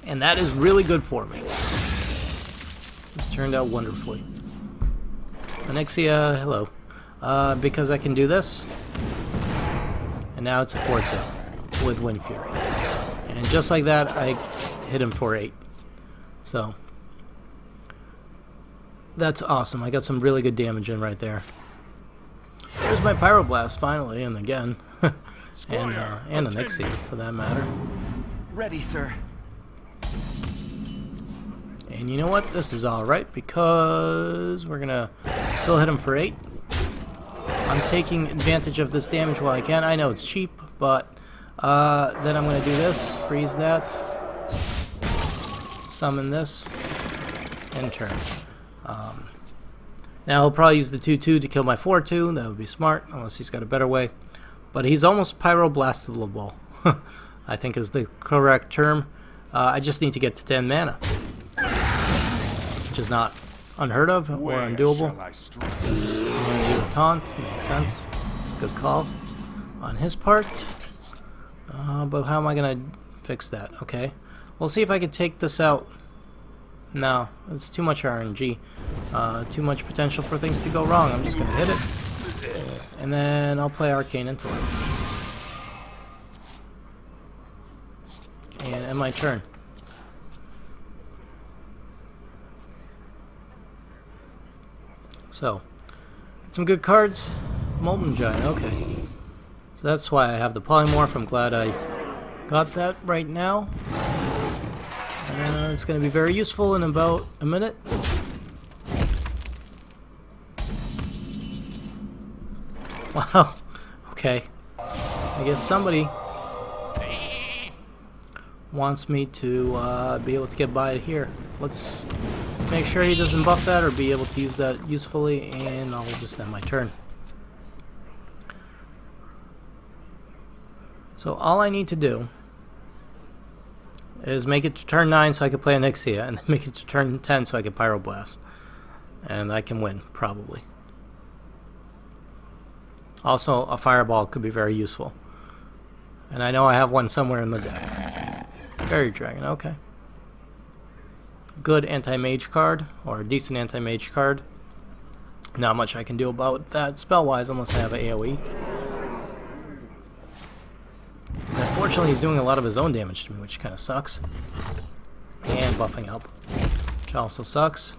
And that is really good for me. This turned out wonderfully. Anexia, hello. Because I can do this, and now it's a 4-2 with Wind Fury, and just like that I hit him for 8. So that's awesome. I got some really good damage in right there. There's my Pyroblast finally, and again and an Ixia for that matter. Ready, sir. And you know what, this is alright because we're gonna still hit him for 8. I'm taking advantage of this damage while I can. I know it's cheap, but then I'm going to do this, freeze that, summon this, and turn. Now he'll probably use the 2/2 to kill my 4/2. That would be smart, unless he's got a better way. But he's almost pyroblastable, I think is the correct term. I just need to get to 10 mana, which is not unheard of or undoable. I'm going to do a taunt. Makes sense. Good call on his part. But how am I going to fix that? Okay. We'll see if I can take this out. No, it's too much RNG. Too much potential for things to go wrong. I'm just going to hit it. And then I'll play Arcane Intellect. And end my turn. So, some good cards. Molten Giant, okay. So that's why I have the Polymorph. I'm glad I got that right now. It's going to be very useful in about a minute. Wow. Okay. I guess somebody wants me to be able to get by here. Let's make sure he doesn't buff that or be able to use that usefully, and I'll just end my turn. So all I need to do is make it to turn 9 so I can play Onyxia, and then make it to turn 10 so I can Pyroblast. And I can win, probably. Also, a Fireball could be very useful. And I know I have one somewhere in the deck. Fairy Dragon, okay. Good anti-mage card, or a decent anti-mage card. Not much I can do about that spell-wise unless I have an AoE. And unfortunately, he's doing a lot of his own damage to me, which kind of sucks. And buffing up, which also sucks.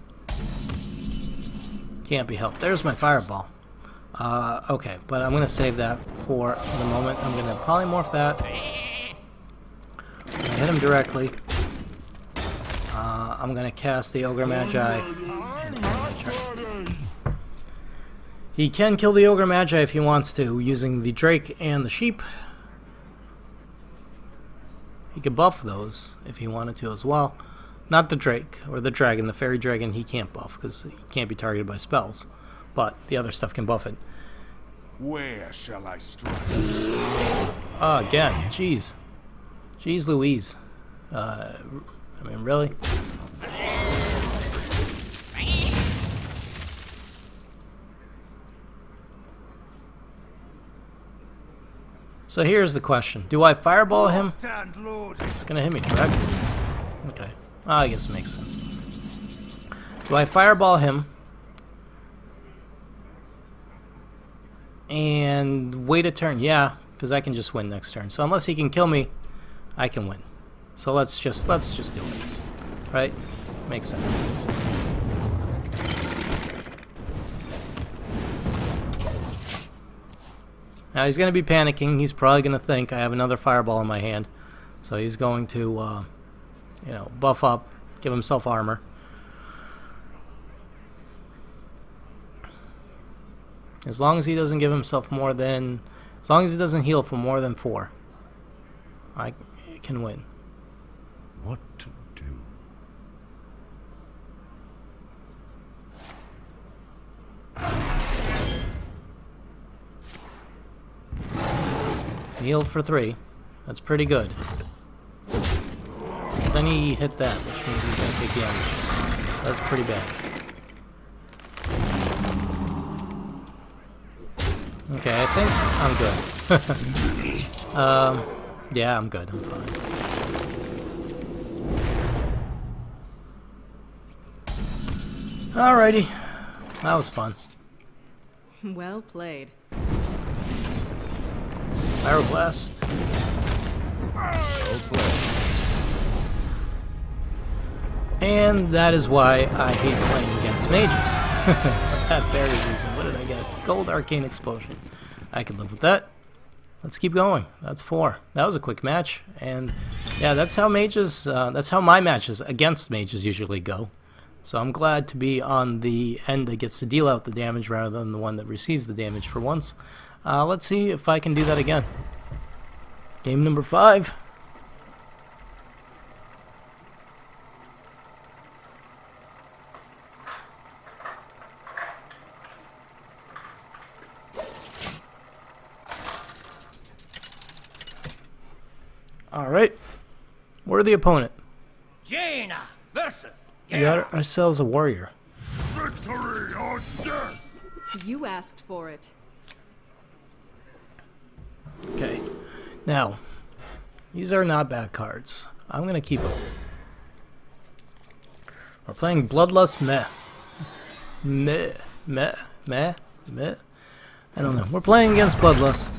Can't be helped. There's my Fireball. Okay, but I'm going to save that for the moment. I'm going to polymorph that. I'm going to hit him directly. I'm going to cast the Ogre Magi and end my turn. He can kill the Ogre Magi if he wants to, using the Drake and the Sheep. He could buff those if he wanted to as well. Not the Drake or the Dragon. The Fairy Dragon he can't buff because he can't be targeted by spells. But the other stuff can buff it. Where shall I strike? Again, jeez. Jeez Louise. I mean, really? So here's the question. Do I Fireball him? It's gonna hit me, correct? Okay. I guess it makes sense. Do I Fireball him and wait a turn? Yeah, because I can just win next turn. So unless he can kill me, I can win. So let's just do it. Right? Makes sense. Now he's going to be panicking. He's probably going to think I have another Fireball in my hand. So he's going to, you know, buff up, give himself armor. As long as he doesn't give himself more than... As long as he doesn't heal for more than 4, I can win. What to do? Healed for 3. That's pretty good. Then he hit that, which means he's going to take damage. That's pretty bad. Okay, I think I'm good. Yeah, I'm good. I'm fine. Alrighty. That was fun. Well played. Pyroblast. And that is why I hate playing against mages. For that very reason. What did I get? Gold Arcane Explosion. I can live with that. Let's keep going. That's 4. That was a quick match. And yeah, that's how mages, that's how my matches against mages usually go. So I'm glad to be on the end that gets to deal out the damage rather than the one that receives the damage for once. Let's see if I can do that again. Game number 5. Alright. We're the opponent. Jaina versus We got ourselves a warrior. Victory or death! You asked for it. Okay. Now, these are not bad cards. I'm going to keep them. We're playing Bloodlust Meh. Meh. Meh. Meh. Meh. I don't know. We're playing against Bloodlust.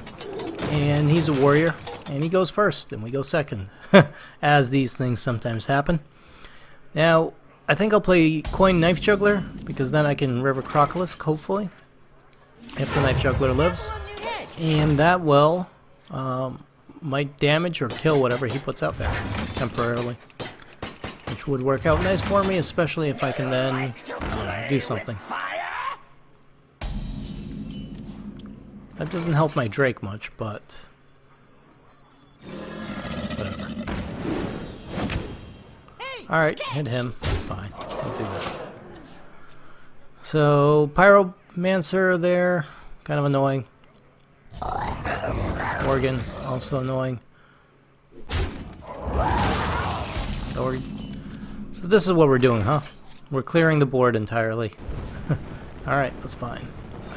And he's a warrior. And he goes first. And we go second. As these things sometimes happen. Now, I think I'll play Coin Knife Juggler. Because then I can River Crocolisk, hopefully. If the Knife Juggler lives. And that will might damage or kill whatever he puts out there temporarily. Which would work out nice for me, especially if I can then do something. That doesn't help my Drake much, but whatever. Alright, hit him. That's fine. I'll do that. So, Pyromancer there. Kind of annoying. Organ, also annoying. So this is what we're doing, huh? We're clearing the board entirely. Alright, that's fine.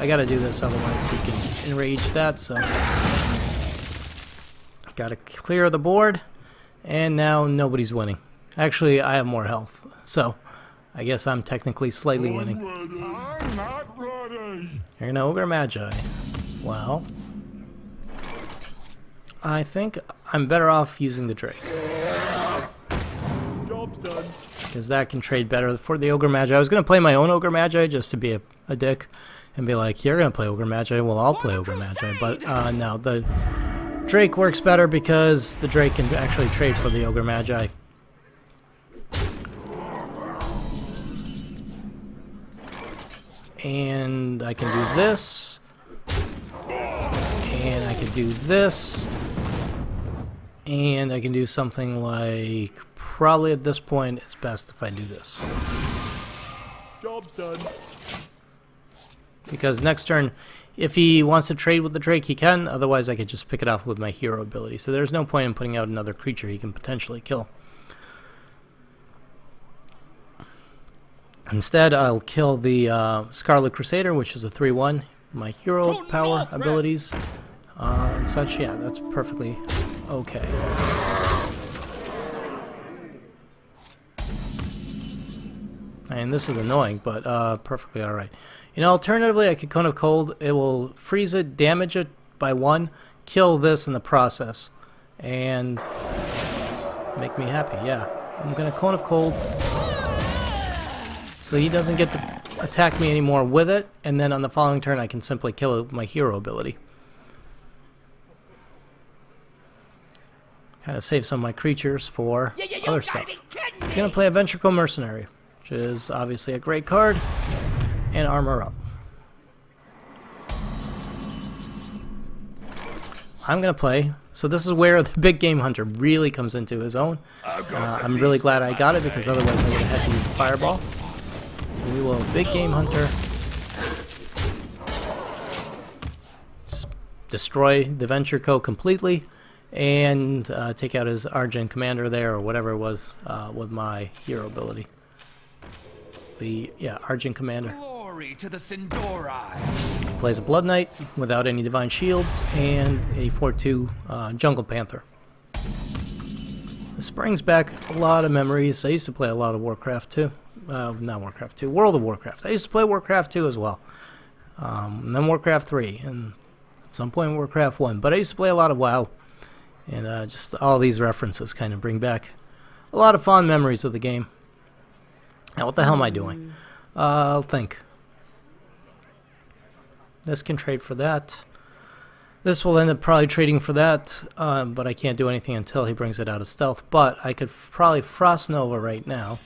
I gotta do this, otherwise he can enrage that, so... Gotta clear the board, and now nobody's winning. Actually, I have more health, so I guess I'm technically slightly winning. I'm not ready! You're an Ogre Magi. Well... I think I'm better off using the Drake. Job's done. Because that can trade better for the Ogre Magi. I was going to play my own Ogre Magi just to be a dick. And be like, you're going to play Ogre Magi, well I'll play Ogre Magi. But no, the Drake works better because the Drake can actually trade for the Ogre Magi. And I can do this. And I can do this. And I can do something like, probably at this point, it's best if I do this. Job's done. Because next turn, if he wants to trade with the Drake, he can. Otherwise, I could just pick it off with my hero ability. So there's no point in putting out another creature he can potentially kill. Instead, I'll kill the Scarlet Crusader, which is a 3/1. My hero power abilities and such. Yeah, that's perfectly okay. And this is annoying, but perfectly alright. You know, alternatively, I could Cone of Cold. It will freeze it, damage it by 1, kill this in the process, and make me happy. Yeah, I'm going to Cone of Cold, so he doesn't get to attack me anymore with it, and then on the following turn I can simply kill it with my hero ability. Kind of save some of my creatures for other stuff. He's going to play a Ventricle Mercenary, which is obviously a great card, and Armor Up. I'm going to play, so this is where the Big Game Hunter really comes into his own. I'm really glad I got it, because otherwise I would have had to use a Fireball. So we will Big Game Hunter. Just destroy the Venture Co. completely. And take out his Argent Commander there, or whatever it was, with my hero ability. Argent Commander. Glory to the Sindori. Plays a Blood Knight without any Divine Shields, and a 4/2 Jungle Panther. This brings back a lot of memories. I used to play a lot of Warcraft 2. Not Warcraft 2, World of Warcraft. I used to play Warcraft 2 as well. And then Warcraft 3, and at some point Warcraft 1. But I used to play a lot of WoW. And just all these references kind of bring back a lot of fond memories of the game. Now, what the hell am I doing? I'll think. This can trade for that. This will end up probably trading for that, but I can't do anything until he brings it out of stealth. But I could probably Frost Nova right now.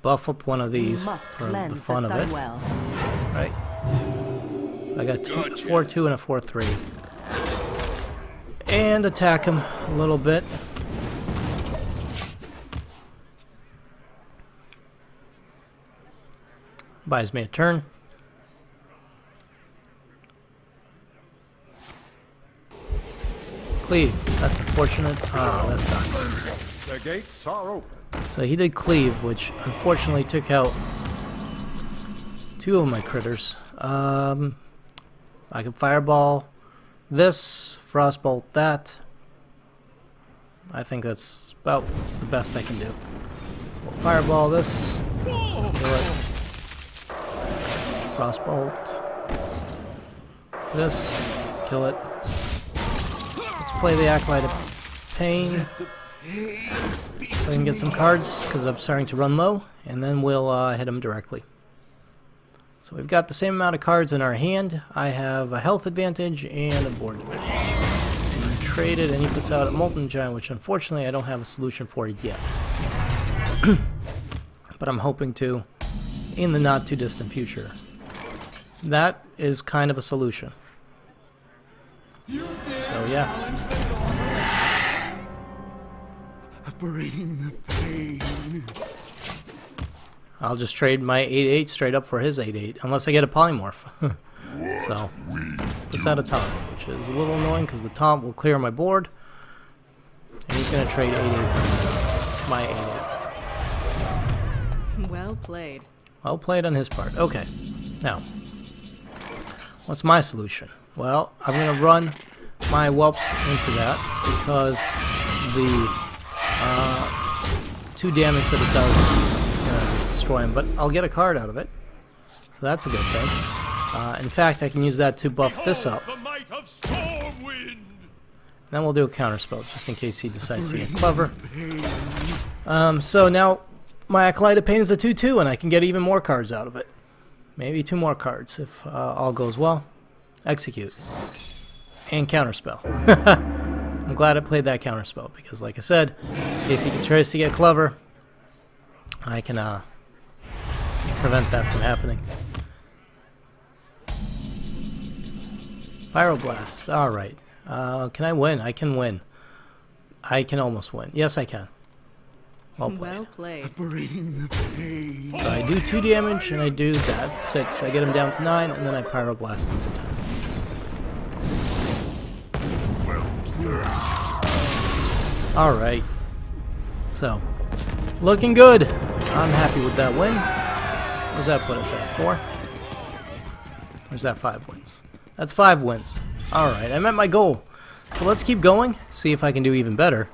Buff up one of these for the fun of it. Right. I got 4/2 and a 4/3. And attack him a little bit. Buys me a turn. cleave. That's unfortunate. Oh, that sucks. The gates are open. So he did cleave, which unfortunately took out 2 of my critters. I can fireball this, frostbolt that. I think that's about the best I can do. We'll fireball this. Kill it. Frostbolt. This. Kill it. Let's play the Acolyte of Pain so I can get some cards because I'm starting to run low, and then we'll hit him directly. So we've got the same amount of cards in our hand. I have a health advantage and a board advantage. And trade it, and he puts out a Molten Giant, which unfortunately I don't have a solution for yet. But I'm hoping to in the not too distant future. That is kind of a solution. So yeah. Bring the pain. I'll just trade my 8/8 straight up for his 8/8, unless I get a polymorph. So, puts out a taunt, which is a little annoying because the taunt will clear my board. And he's going to trade 8/8 for my 8/8. Well played. Well played on his part. Okay, now, what's my solution? Well, I'm going to run my whelps into that because the 2 damage that it does is going to just destroy him, but I'll get a card out of it, so that's a good thing. In fact, I can use that to buff this up. The might of Stormwind. Then we'll do a counterspell just in case he decides to get clever. So now my Acolyte of Pain is a 2/2, and I can get even more cards out of it. Maybe 2 more cards if all goes well. Execute. And counterspell. I'm glad I played that counterspell because, like I said, in case he tries to get clever, I can prevent that from happening. Pyroblast. Alright. Can I win? I can win. I can almost win. Yes, I can. Well played. Well played. Bring the pain. So I do 2 damage, and I do that. 6. I get him down to 9, and then I Pyroblast him for 10. Alright. So, looking good. I'm happy with that win. What does that put us at? 4? Or is that 5 wins? That's 5 wins. Alright, I met my goal. So let's keep going, see if I can do even better.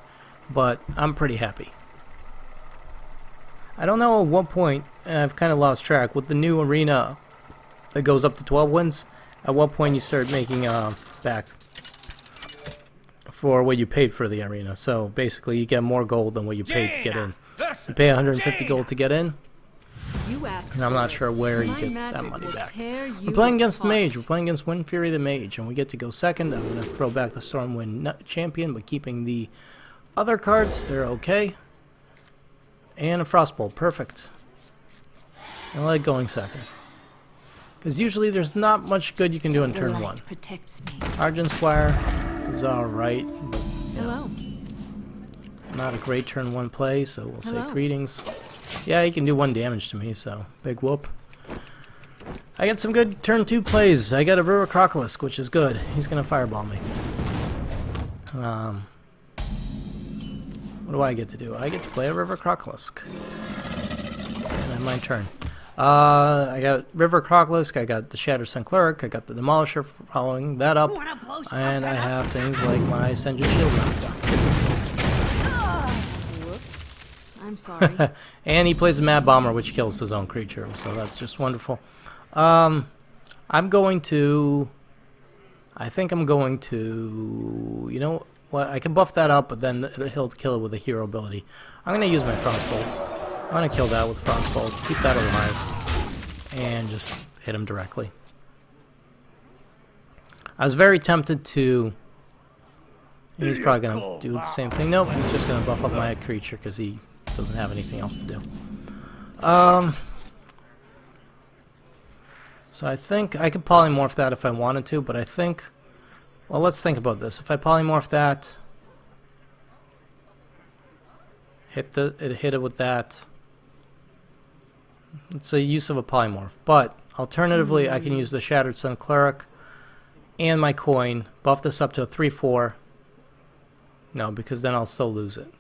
But I'm pretty happy. I don't know at what point, and I've kind of lost track, with the new arena that goes up to 12 wins, at what point you start making back for what you paid for the arena. So basically you get more gold than what you paid to get in. You pay 150 gold to get in, You asked and I'm not for sure it. where you My get magic that money will back. tear We're you playing against apart. Mage. We're playing against Wind Fury the Mage, and we get to go second. I'm going to throw back the Stormwind champion, but keeping the other cards. They're okay. And a Frostbolt. Perfect. I like going second. Because usually there's not much good you can do in The turn light 1. protects me. Argent Squire is alright, but Hello. not a great turn 1 play, so we'll say Hello. greetings. Yeah, he can do 1 damage to me, so big whoop. I get some good turn 2 plays. I got a River Crocolisk, which is good. He's going to fireball me. What do I get to do? I get to play a River Crocolisk. And then my turn. I got River Crocolisk, I got the Shattered Sun Cleric, I got the Demolisher following that up, and I have things like my Ascension Shield Master. Whoops. I'm sorry. And he plays a Mad Bomber, which kills his own creature, so that's just wonderful. I'm going to... I think I'm going to... You know what? I can buff that up, but then he'll kill it with a hero ability. I'm going to use my Frostbolt. I'm going to kill that with Frostbolt, keep that alive, and just hit him directly. I was very tempted to... He's probably going to do the same thing. Nope, he's just going to buff up my creature because he doesn't have anything else to do. So I think I could polymorph that if I wanted to, but I think... Well, let's think about this. If I polymorph that... Hit it with that... It's a use of a polymorph, but alternatively I can use the Shattered Sun Cleric and my coin, buff this up to a 3/4, No, because then I'll still lose it.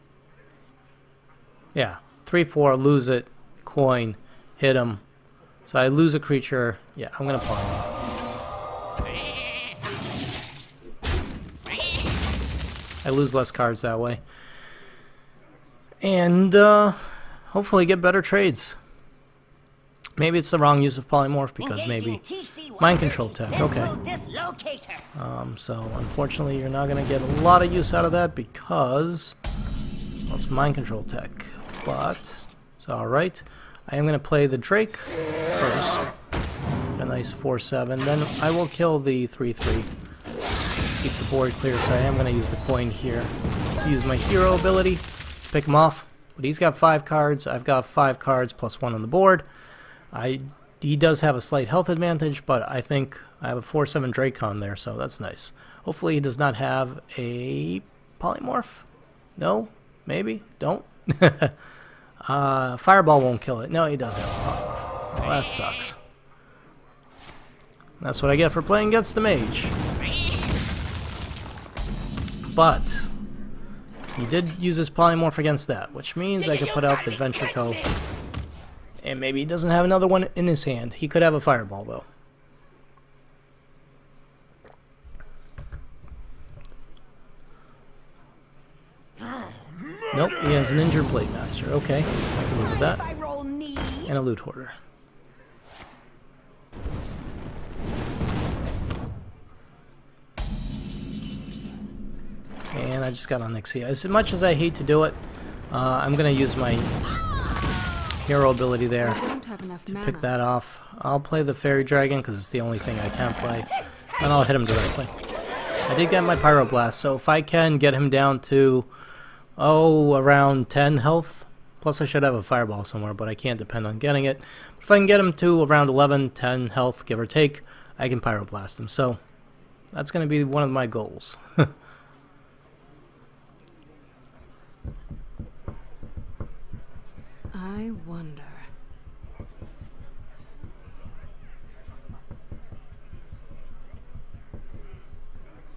Yeah, 3/4, lose it, coin, hit him. So I lose a creature. Yeah, I'm gonna polymorph. I lose less cards that way. And hopefully get better trades. Maybe it's the wrong use of polymorph because maybe mind control tech. Okay. So unfortunately you're not going to get a lot of use out of that because well, it's mind control tech. But it's alright. I am going to play the Drake first. A nice 4/7. Then I will kill the 3/3. Keep the board clear, so I am going to use the coin here. Use my hero ability. Pick him off. But he's got 5 cards. I've got 5 cards plus 1 on the board. He does have a slight health advantage, but I think I have a 4/7 Dracon there, so that's nice. Hopefully he does not have a polymorph. No? Maybe? Don't? Fireball won't kill it. No, he does have a polymorph. Well, that sucks. That's what I get for playing against the Mage. But he did use his polymorph against that, which means I could put out the Venture Co. And maybe he doesn't have another one in his hand. He could have a Fireball, though. Nope, he has an injured Blade Master. Okay, I can live with that. And a Loot Hoarder. And I just got on Onyxia. As much as I hate to do it, I'm going to use my hero ability there to pick that off. I'll play the Fairy Dragon because it's the only thing I can play. And I'll hit him directly. I did get my Pyroblast, so if I can get him down to, around 10 health, plus I should have a Fireball somewhere, but I can't depend on getting it. If I can get him to around 11, 10 health, give or take, I can Pyroblast him. So that's going to be one of my goals. I wonder.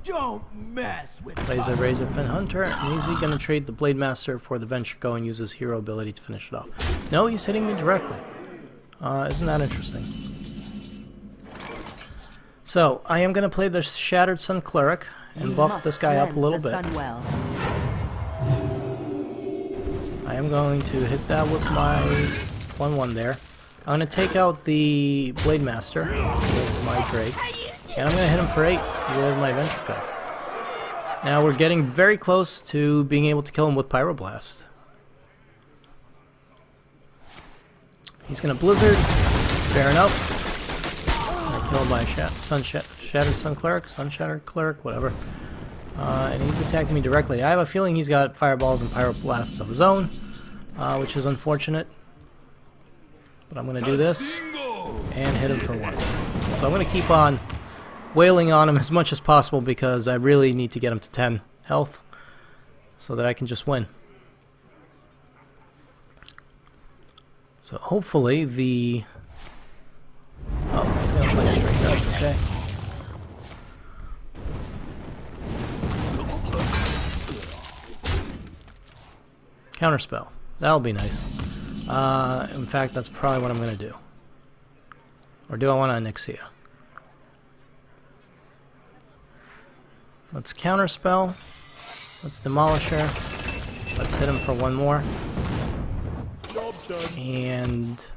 Don't mess with Plays a Razor Fin Hunter, and is he going to trade the Blade Master for the Venture Co and use his hero ability to finish it off? No, he's hitting me directly. Isn't that interesting? So, I am going to play the Shattered Sun Cleric and buff this guy up a little bit. I am going to hit that with my 1/1 there. I'm going to take out the Blade Master with my Drake, and I'm going to hit him for 8 with my Venture Co. Now we're getting very close to being able to kill him with Pyroblast. He's going to Blizzard. Fair enough. He's going to kill by Shattered Sun Cleric, Sun Shattered Cleric, whatever. And he's attacking me directly. I have a feeling he's got Fireballs and Pyroblasts of his own, which is unfortunate. But I'm going to do this and hit him for 1. So I'm going to keep on wailing on him as much as possible because I really need to get him to 10 health so that I can just win. So hopefully the... Oh, he's going to play straight. That's okay. Counterspell. That'll be nice. In fact, that's probably what I'm going to do. Or do I want to Onyxia? Let's Counterspell. Let's Demolisher. Let's hit him for 1 more. And...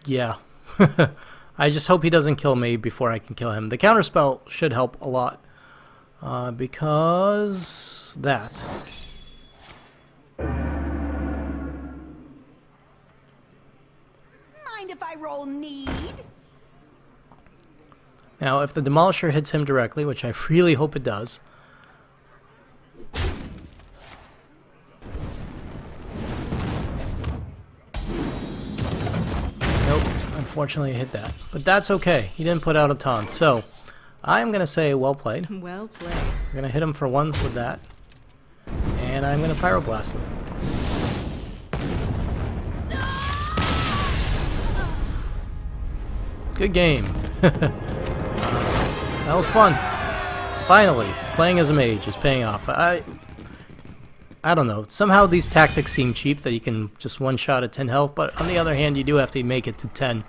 yeah. I just hope he doesn't kill me before I can kill him. The Counterspell should help a lot. Because... that. Mind if I roll need? Now, if the Demolisher hits him directly, which I really hope it does... Nope, unfortunately it hit that. But that's okay, he didn't put out a taunt, so... I'm going to say well played. Well played. We're going to hit him for 1 with that. And I'm going to Pyroblast him. Good game. That was fun. Finally, playing as a mage is paying off. I don't know. Somehow these tactics seem cheap that you can just one-shot at 10 health, but on the other hand, you do have to make it to 10.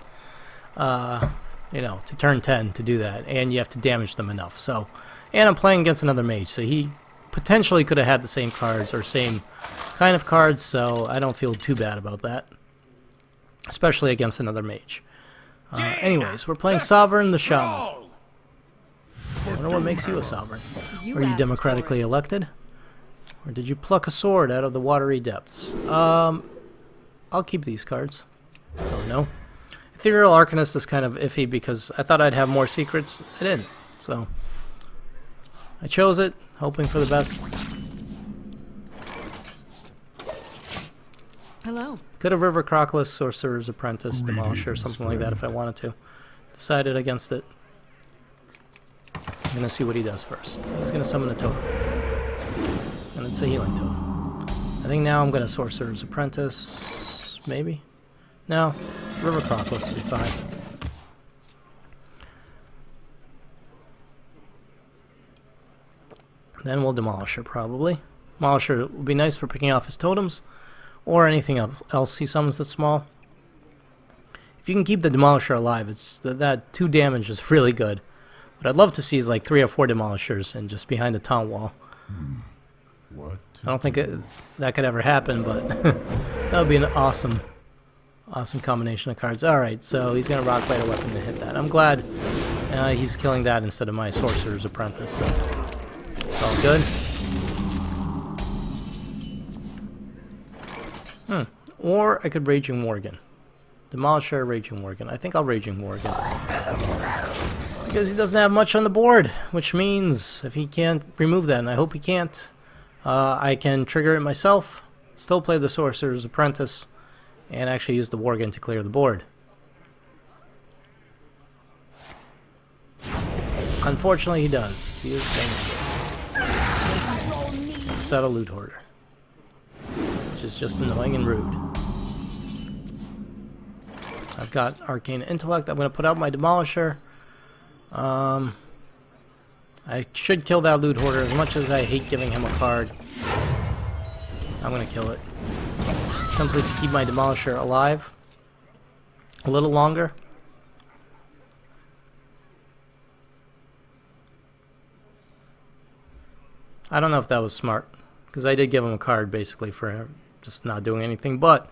You know, to turn 10 to do that, and you have to damage them enough. So, and I'm playing against another mage, so he potentially could have had the same cards or same kind of cards, so I don't feel too bad about that, especially against another mage. Anyways, we're playing Sovereign the Shaman. I wonder what makes you a Sovereign. Are you democratically elected? Or did you pluck a sword out of the watery depths? I'll keep these cards. Oh no. Ethereal Arcanist is kind of iffy because I thought I'd have more secrets. I didn't. So I chose it, hoping for the best. Hello. Could have River Croclus, Sorcerer's Apprentice, Demolisher, something like that if I wanted to. Decided against it. I'm going to see what he does first. He's going to summon a totem. And it's a healing totem. I think now I'm going to Sorcerer's Apprentice. Maybe? No. River Croclus will be fine. Then we'll Demolisher, probably. Demolisher would be nice for picking off his totems. Or anything else he summons that's small. If you can keep the Demolisher alive, it's that 2 damage is really good. What I'd love to see is like 3 or 4 Demolishers and just behind the taunt wall. What? I don't think that could ever happen, but that would be an awesome combination of cards. Alright, so he's going to Rock Bite a weapon to hit that. I'm glad he's killing that instead of my Sorcerer's Apprentice, so it's all good. Or I could Raging Worgen. Demolisher, Raging Worgen. I think I'll Raging Worgen. Because he doesn't have much on the board, which means if he can't remove that, and I hope he can't, I can trigger it myself, still play the Sorcerer's Apprentice, and actually use the Worgen to clear the board. Unfortunately, he does. He is dangerous. It's out a Loot Hoarder, which is just annoying and rude. I've got Arcane Intellect. I'm going to put out my Demolisher. I should kill that Loot Hoarder. As much as I hate giving him a card, I'm going to kill it. Simply to keep my Demolisher alive a little longer. I don't know if that was smart, because I did give him a card basically for him just not doing anything, but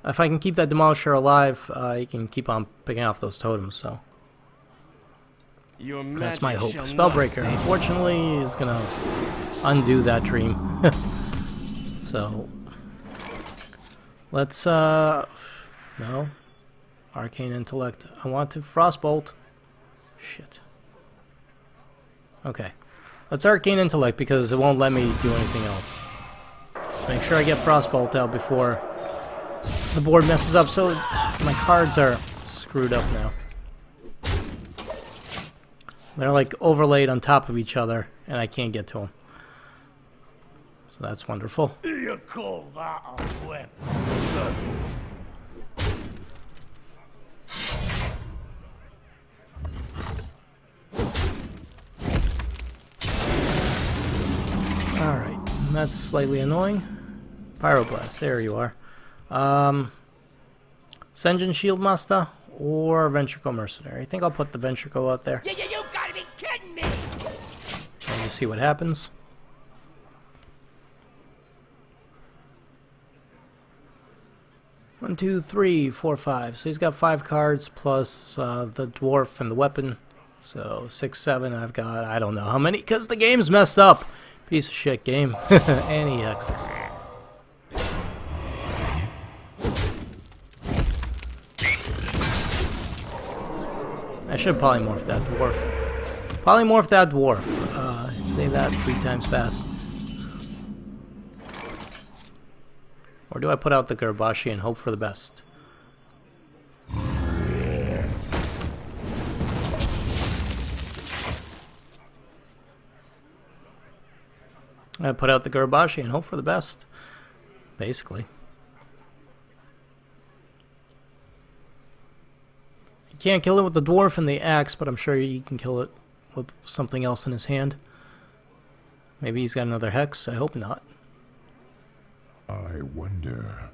if I can keep that Demolisher alive, he can keep on picking off those totems, so that's my hope. Spellbreaker, unfortunately, is going to undo that dream. So, let's, no. Arcane Intellect. I want to Frostbolt. Shit. Okay. Let's Arcane Intellect because it won't let me do anything else. Let's make sure I get Frostbolt out before the board messes up, so my cards are screwed up now. They're like overlaid on top of each other, and I can't get to them. So that's wonderful. You call that a weapon? Alright, that's slightly annoying. Pyroblast, there you are. Senjin Shieldmaster or Ventricle Mercenary. I think I'll put the Ventricle out there. You gotta be kidding me! And just see what happens. One, two, three, four, five. So he's got 5 cards plus the dwarf and the weapon. So 6, 7. I've got I don't know how many because the game's messed up. Piece of shit game. And he X's. I should polymorph that dwarf. Polymorph that dwarf. Say that 3 times fast. Or do I put out the Garbashi and hope for the best? I put out the Garbashi and hope for the best. Basically. You can't kill it with the dwarf and the axe, but I'm sure you can kill it with something else in his hand. Maybe he's got another Hex. I hope not. I wonder.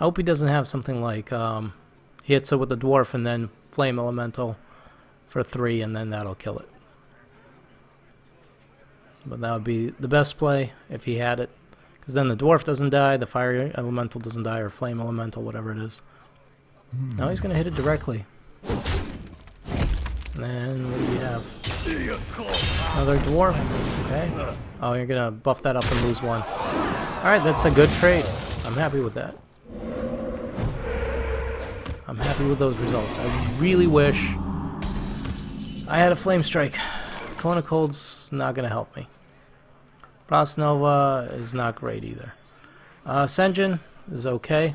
I hope he doesn't have something like he hits it with the Dwarf and then Flame Elemental for 3 and then that'll kill it. But that would be the best play if he had it. Because then the Dwarf doesn't die, the Fire Elemental doesn't die, or Flame Elemental, whatever it is. Now he's going to hit it directly. And then what do you have? Another Dwarf. Okay. Oh, you're going to buff that up and lose 1. Alright, that's a good trade. I'm happy with that. I'm happy with those results. I really wish I had a Flame Strike. Cone of Cold's not going to help me. Frost Nova is not great either. Senjin is okay.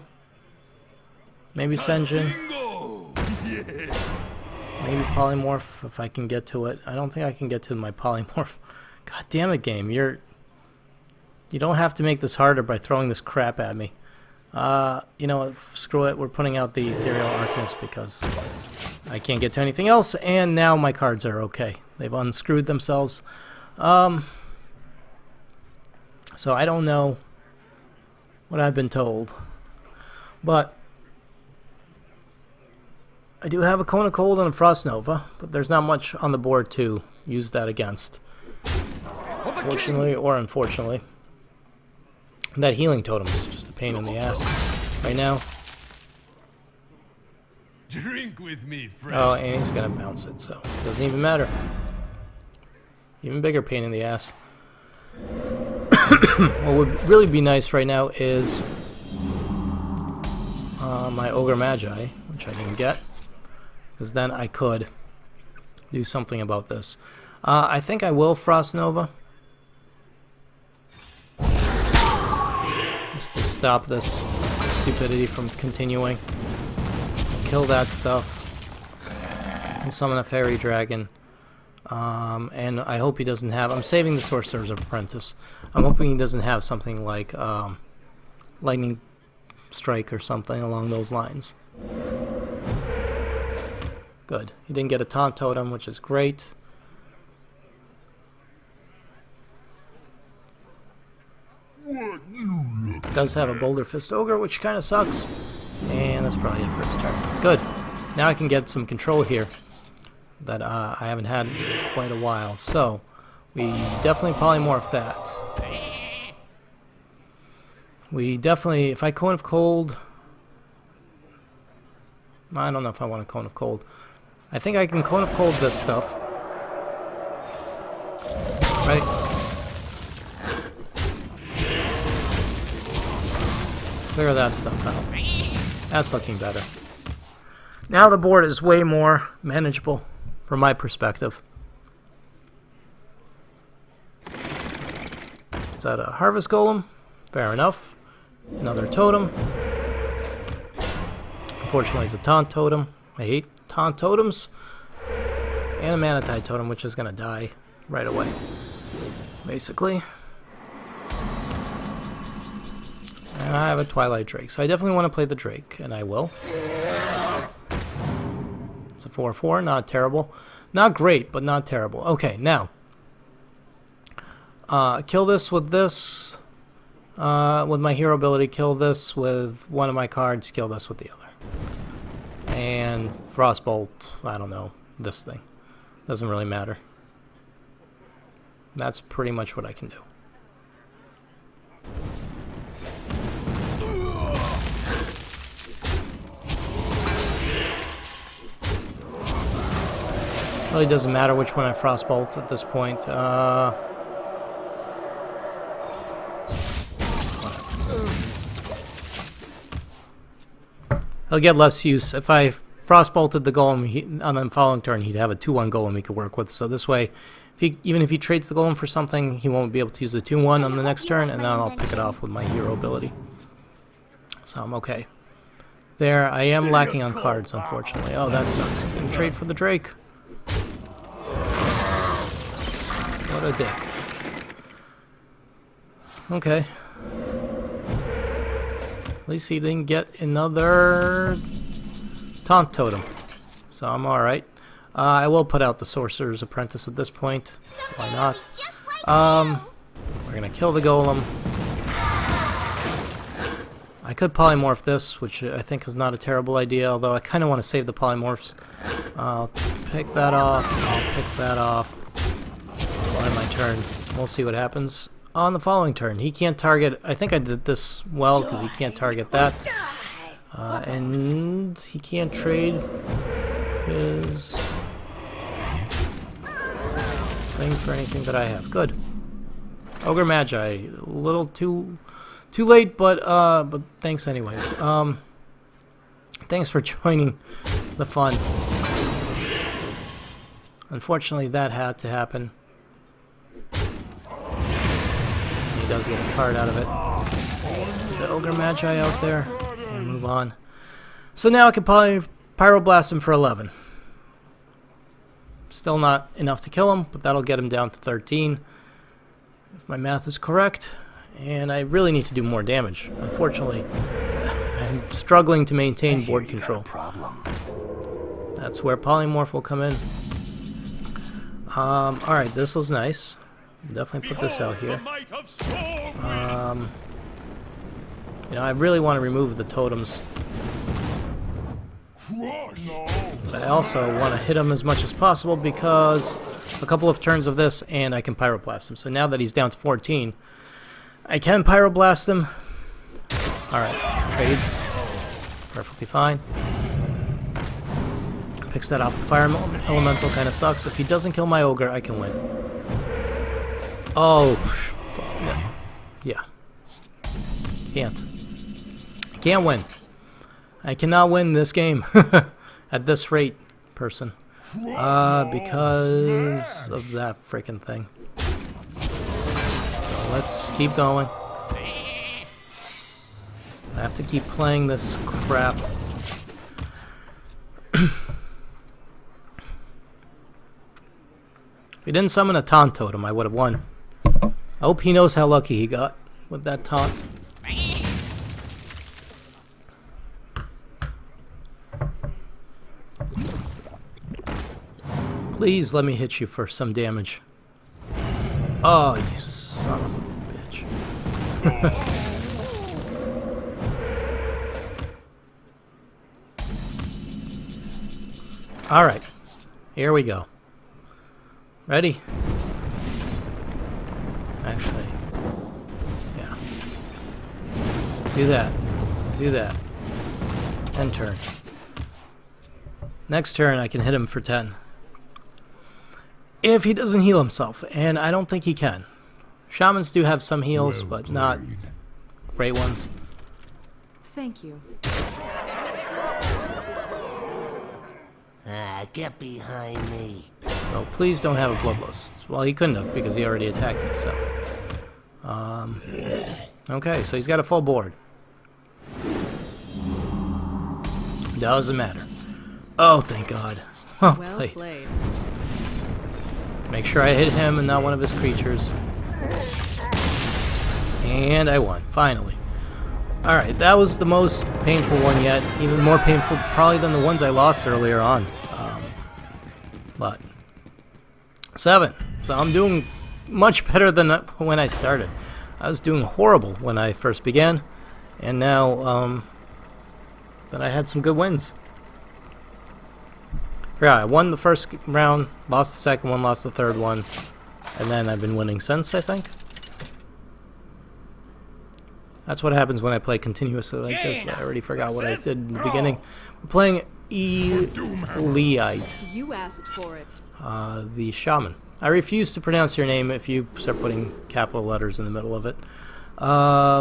Maybe Senjin. Maybe Polymorph if I can get to it. I don't think I can get to my Polymorph. God damn it, game. You don't have to make this harder by throwing this crap at me. You know what? Screw it. We're putting out the Ethereal Arcanist because I can't get to anything else, and now my cards are okay. They've unscrewed themselves. So I don't know what I've been told, but I do have a Cone of Cold and a Frost Nova, but there's not much on the board to use that against, fortunately or unfortunately. That Healing Totem is just a pain in the ass right now. Drink with me, friend. Oh, and he's gonna bounce it, so it doesn't even matter. Even bigger pain in the ass. What would really be nice right now is my Ogre Magi, which I didn't get, because then I could do something about this. I think I will Frost Nova, just to stop this stupidity from continuing. Kill that stuff and summon a Fairy Dragon. And I hope he doesn't have... I'm saving the Sorcerer's Apprentice. I'm hoping he doesn't have something like Lightning Strike or something along those lines. Good. He didn't get a Taunt Totem, which is great. Does have a Boulder Fist Ogre, which kind of sucks. And that's probably it for his turn. Good. Now I can get some control here that I haven't had in quite a while. So, we definitely polymorph that. We definitely, if I Cone of Cold, I don't know if I want a Cone of Cold. I think I can Cone of Cold this stuff. Right? Clear that stuff out. That's looking better. Now the board is way more manageable from my perspective. Is that a Harvest Golem? Fair enough. Another Totem. Unfortunately, it's a Taunt Totem. I hate Taunt Totems. And a Manatide Totem, which is going to die right away, basically. And I have a Twilight Drake, so I definitely want to play the Drake, and I will. It's a 4/4, not terrible. Not great, but not terrible. Okay, now. Kill this with this. With my hero ability, kill this with one of my cards, kill this with the other. And Frostbolt, I don't know, this thing. Doesn't really matter. That's pretty much what I can do. Really doesn't matter which one I Frostbolt at this point. He'll get less use. If I Frostbolted the Golem on the following turn, he'd have a 2/1 Golem he could work with. So this way, even if he trades the Golem for something, he won't be able to use the 2/1 on the next turn, and then I'll pick it off with my hero ability. So I'm okay. There, I am lacking on cards, unfortunately. Oh, that sucks. He's going to trade for the Drake. What a dick. Okay. At least he didn't get another Taunt Totem. So I'm alright. I will put out the Sorcerer's Apprentice at this point. Why not? We're gonna kill the golem. I could polymorph this, which I think is not a terrible idea, although I kind of want to save the polymorphs. I'll pick that off. I'll pick that off. On my turn. We'll see what happens on the following turn. He can't target. I think I did this well because he can't target that. And he can't trade his thing for anything that I have. Good. Ogre Magi. A little too late, but thanks anyways. Thanks for joining the fun. Unfortunately, that had to happen. He does get a card out of it. Get the Ogre Magi out there and move on. So now I can probably Pyroblast him for 11. Still not enough to kill him, but that'll get him down to 13. If my math is correct. And I really need to do more damage. Unfortunately, I'm struggling to maintain board control. That's where Polymorph will come in. Alright, this was nice. Definitely put this out here. You know, I really want to remove the totems. But I also want to hit him as much as possible because a couple of turns of this and I can Pyroblast him. So now that he's down to 14, I can Pyroblast him. Alright, trades. Perfectly fine. Picks that off. The Fire Elemental kind of sucks. If he doesn't kill my Ogre, I can win. Oh, no. Yeah. Can't. I can't win. I cannot win this game at this rate, person. Because of that freaking thing. Let's keep going. I have to keep playing this crap. If he didn't summon a taunt totem, I would have won. I hope he knows how lucky he got with that taunt. Please let me hit you for some damage. Oh, you son of a bitch. Alright. Here we go. Ready? Actually. Yeah. Do that. Do that. End turn. Next turn I can hit him for 10. If he doesn't heal himself, and I don't think he can. Shamans do have some heals, but not great ones. Thank you. Get behind me. So please don't have a Bloodlust. Well, he couldn't have because he already attacked me, so. Okay, so he's got a full board. Doesn't matter. Oh, thank God. Well Well played. Make sure I hit him and not one of his creatures. And I won, finally. Alright, that was the most painful one yet. Even more painful probably than the ones I lost earlier on. But 7. So I'm doing much better than when I started. I was doing horrible when I first began. And now, then I had some good wins. Yeah, I won the first round, lost the second one, lost the third one, and then I've been winning since, I think. That's what happens when I play continuously like this. I already forgot what I did in the beginning. We're playing Eliite, You asked for it. the shaman. I refuse to pronounce your name if you start putting capital letters in the middle of it.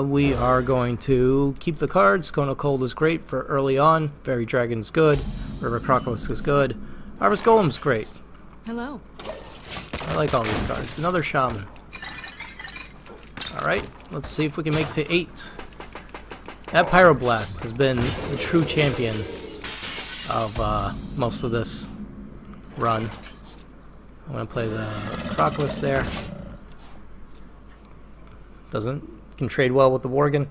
We are going to keep the cards. Kona Cold is great for early on. Fairy Dragon's good. River Crocodile is good. Harvest Golem's great. Hello. I like all these cards. Another shaman. Alright, let's see if we can make it to 8. That Pyroblast has been the true champion of most of this run. I'm going to play the Crocodile there. Can trade well with the Worgen.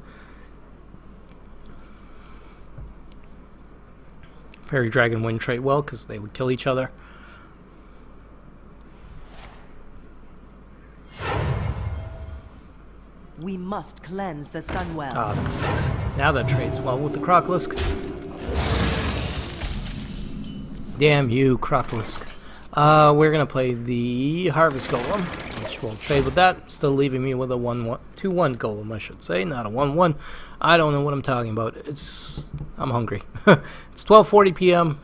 Fairy Dragon wouldn't trade well because they would kill each other. We must cleanse the Sunwell. Ah, that stinks. Now that trades well with the Crocolisk. Damn you, Crocolisk. We're gonna play the Harvest Golem, which will trade with that, still leaving me with a 2-1 Golem, I should say, not a 1-1. I don't know what I'm talking about. I'm hungry. It's 12:40 p.m.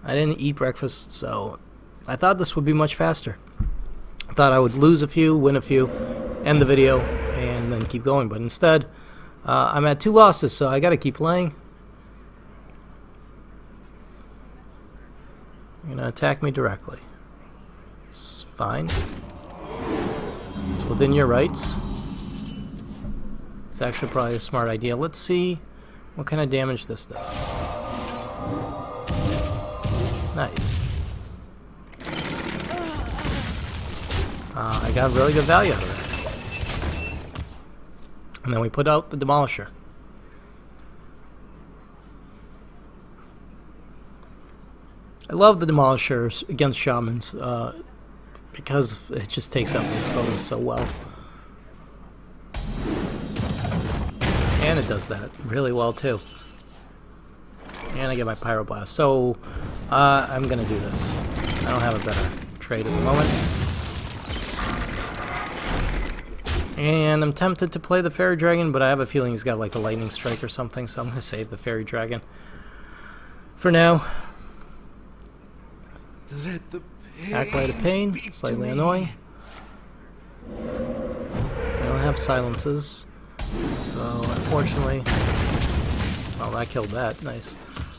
I didn't eat breakfast, so I thought this would be much faster. I thought I would lose a few, win a few, end the video, and then keep going. But instead, I'm at 2 losses, so I gotta keep playing. You're gonna attack me directly. It's fine. It's within your rights. It's actually probably a smart idea. Let's see what kind of damage this does. Nice. I got really good value out of that. And then we put out the Demolisher. I love the Demolishers against Shamans because it just takes out those totems so well. And it does that really well too. And I get my Pyroblast. So I'm going to do this. I don't have a better trade at the moment. And I'm tempted to play the Fairy Dragon, but I have a feeling he's got like a Lightning Strike or something, so I'm going to save the Fairy Dragon for now. Let the Acolyte of Pain, slightly annoying. I don't have silences, so unfortunately... Well, that killed that, nice.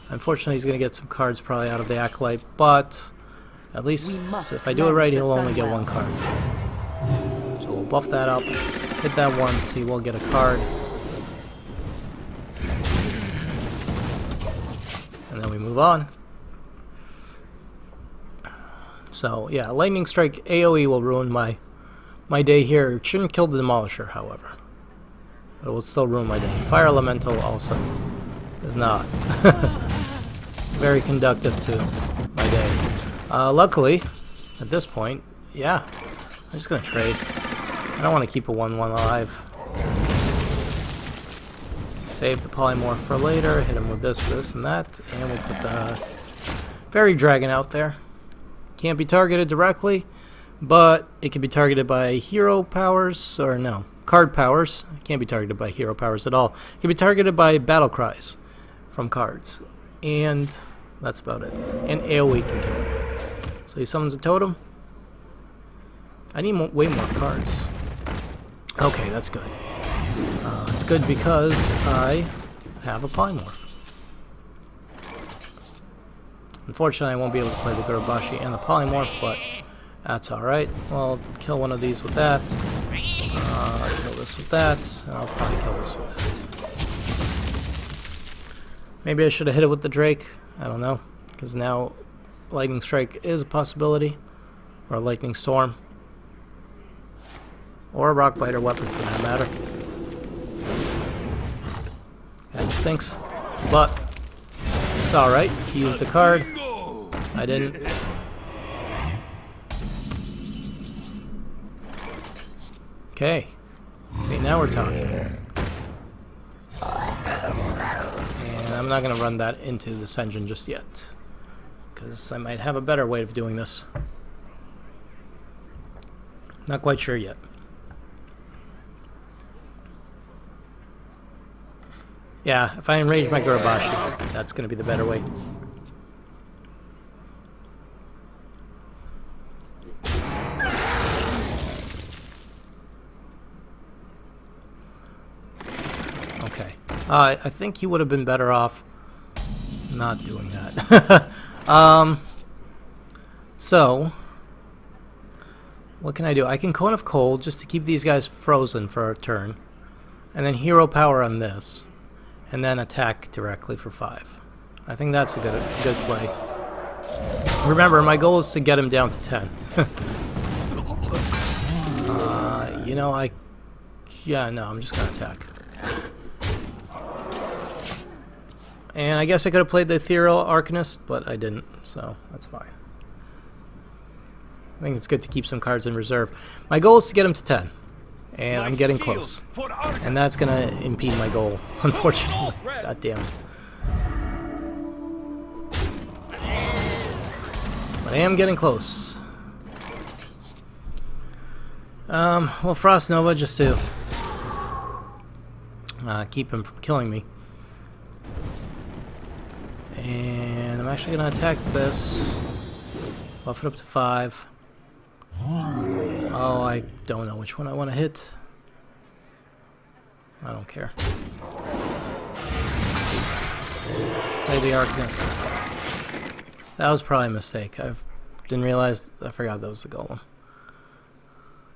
Unfortunately, he's going to get some cards probably out of the Acolyte, but at least if I do it right, he'll only get 1 card. So we'll buff that up, hit that once, he will get a card. And then we move on. So yeah, Lightning Strike AoE will ruin my day here. It shouldn't kill the Demolisher, however. But it will still ruin my day. Fire Elemental also is not very conductive to my day. Luckily, at this point, yeah, I'm just going to trade. I don't want to keep a 1-1 alive. Save the Polymorph for later, hit him with this, this, and that, and we'll put the Fairy Dragon out there. Can't be targeted directly, but it can be targeted by hero powers, or no, card powers. It can't be targeted by hero powers at all. It can be targeted by battle cries from cards, and that's about it. And AoE can kill it. So he summons a totem. I need way more cards. Okay, that's good. It's good because I have a Polymorph. Unfortunately, I won't be able to play the Gurubashi and the Polymorph, but that's alright. Well, I'll kill one of these with that. Kill this with that, and I'll probably kill this with that. Maybe I should have hit it with the Drake. I don't know, because now Lightning Strike is a possibility, or a Lightning Storm, or a Rock Biter weapon for that matter. That stinks, but it's alright. He used a card. I didn't. Okay. See, now we're talking. And I'm not going to run that into this engine just yet, because I might have a better way of doing this. Not quite sure yet. Yeah, if I enrage my Gurubashi, that's going to be the better way. Okay. I think he would have been better off not doing that. So, what can I do? I can Cone of Cold just to keep these guys frozen for a turn, and then Hero Power on this, and then attack directly for 5. I think that's a good play. Remember, my goal is to get him down to 10. You know, no, I'm just gonna attack. And I guess I could have played the Ethereal Arcanist, but I didn't, so that's fine. I think it's good to keep some cards in reserve. My goal is to get him to 10. And I'm getting close. And that's gonna impede my goal, unfortunately. God damn it. But I am getting close. Well, Frost Nova just to keep him from killing me. And I'm actually gonna attack this. Buff it up to 5. Oh, I don't know which one I want to hit. I don't care. Play the Arcanist. That was probably a mistake. I didn't realize. I forgot that was the golem.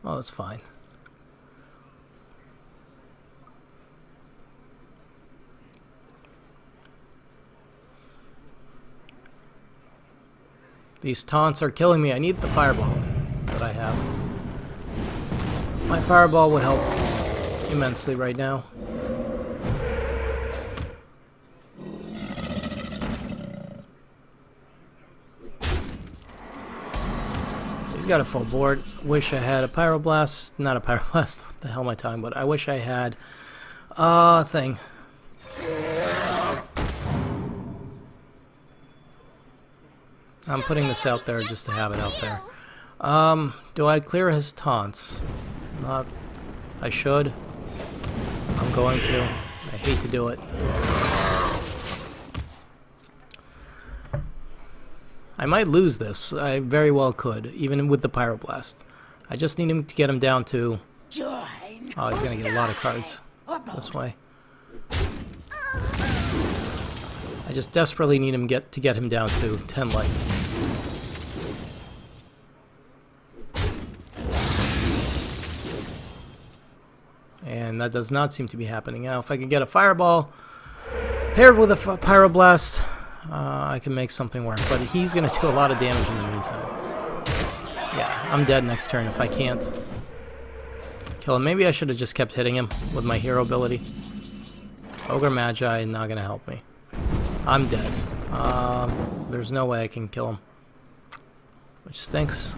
Oh, that's fine. These taunts are killing me. I need the fireball that I have. My fireball would help immensely right now. He's got a full board. Wish I had a pyroblast. Not a pyroblast. What the hell am I talking about? I wish I had a thing. I'm putting this out there just to have it out there. Do I clear his taunts? Not. I should. I'm going to. I hate to do it. I might lose this. I very well could, even with the pyroblast. I just need him to get him down to. Oh, he's gonna get a lot of cards this way. I just desperately need him to get him down to 10 life. And that does not seem to be happening. Now, if I can get a fireball paired with a pyroblast, I can make something work. But he's going to do a lot of damage in the meantime. Yeah, I'm dead next turn if I can't kill him. Maybe I should have just kept hitting him with my hero ability. Ogre Magi not going to help me. I'm dead. There's no way I can kill him. Which stinks.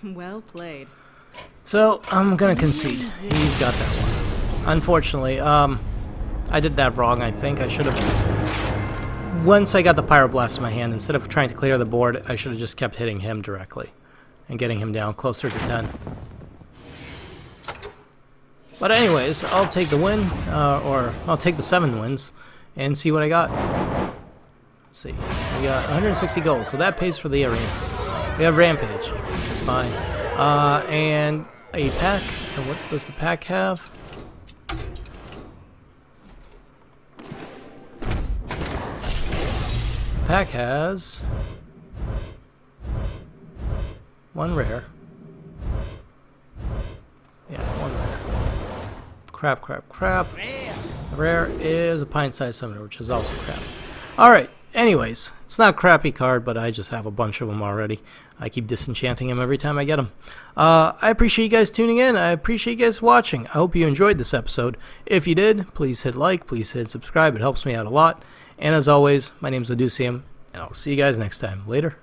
Well played. So, I'm gonna concede. He's got that one. Unfortunately, I did that wrong, I think. I should have... Once I got the Pyroblast in my hand, instead of trying to clear the board, I should have just kept hitting him directly. And getting him down closer to 10. But anyways, I'll take the win, or I'll take the 7 wins, and see what I got. Let's see. We got 160 gold, so that pays for the arena. We have Rampage, which is fine. And a pack. What does the pack have? The pack has 1 rare. Yeah, 1 rare. Crap, crap, crap. Rare is a pint-sized summoner, which is also crap. Alright, anyways, it's not a crappy card, but I just have a bunch of them already. I keep disenchanting them every time I get them. I appreciate you guys tuning in. I appreciate you guys watching. I hope you enjoyed this episode. If you did, please hit like, please hit subscribe. It helps me out a lot. And as always, my name's Odusium, and I'll see you guys next time. Later.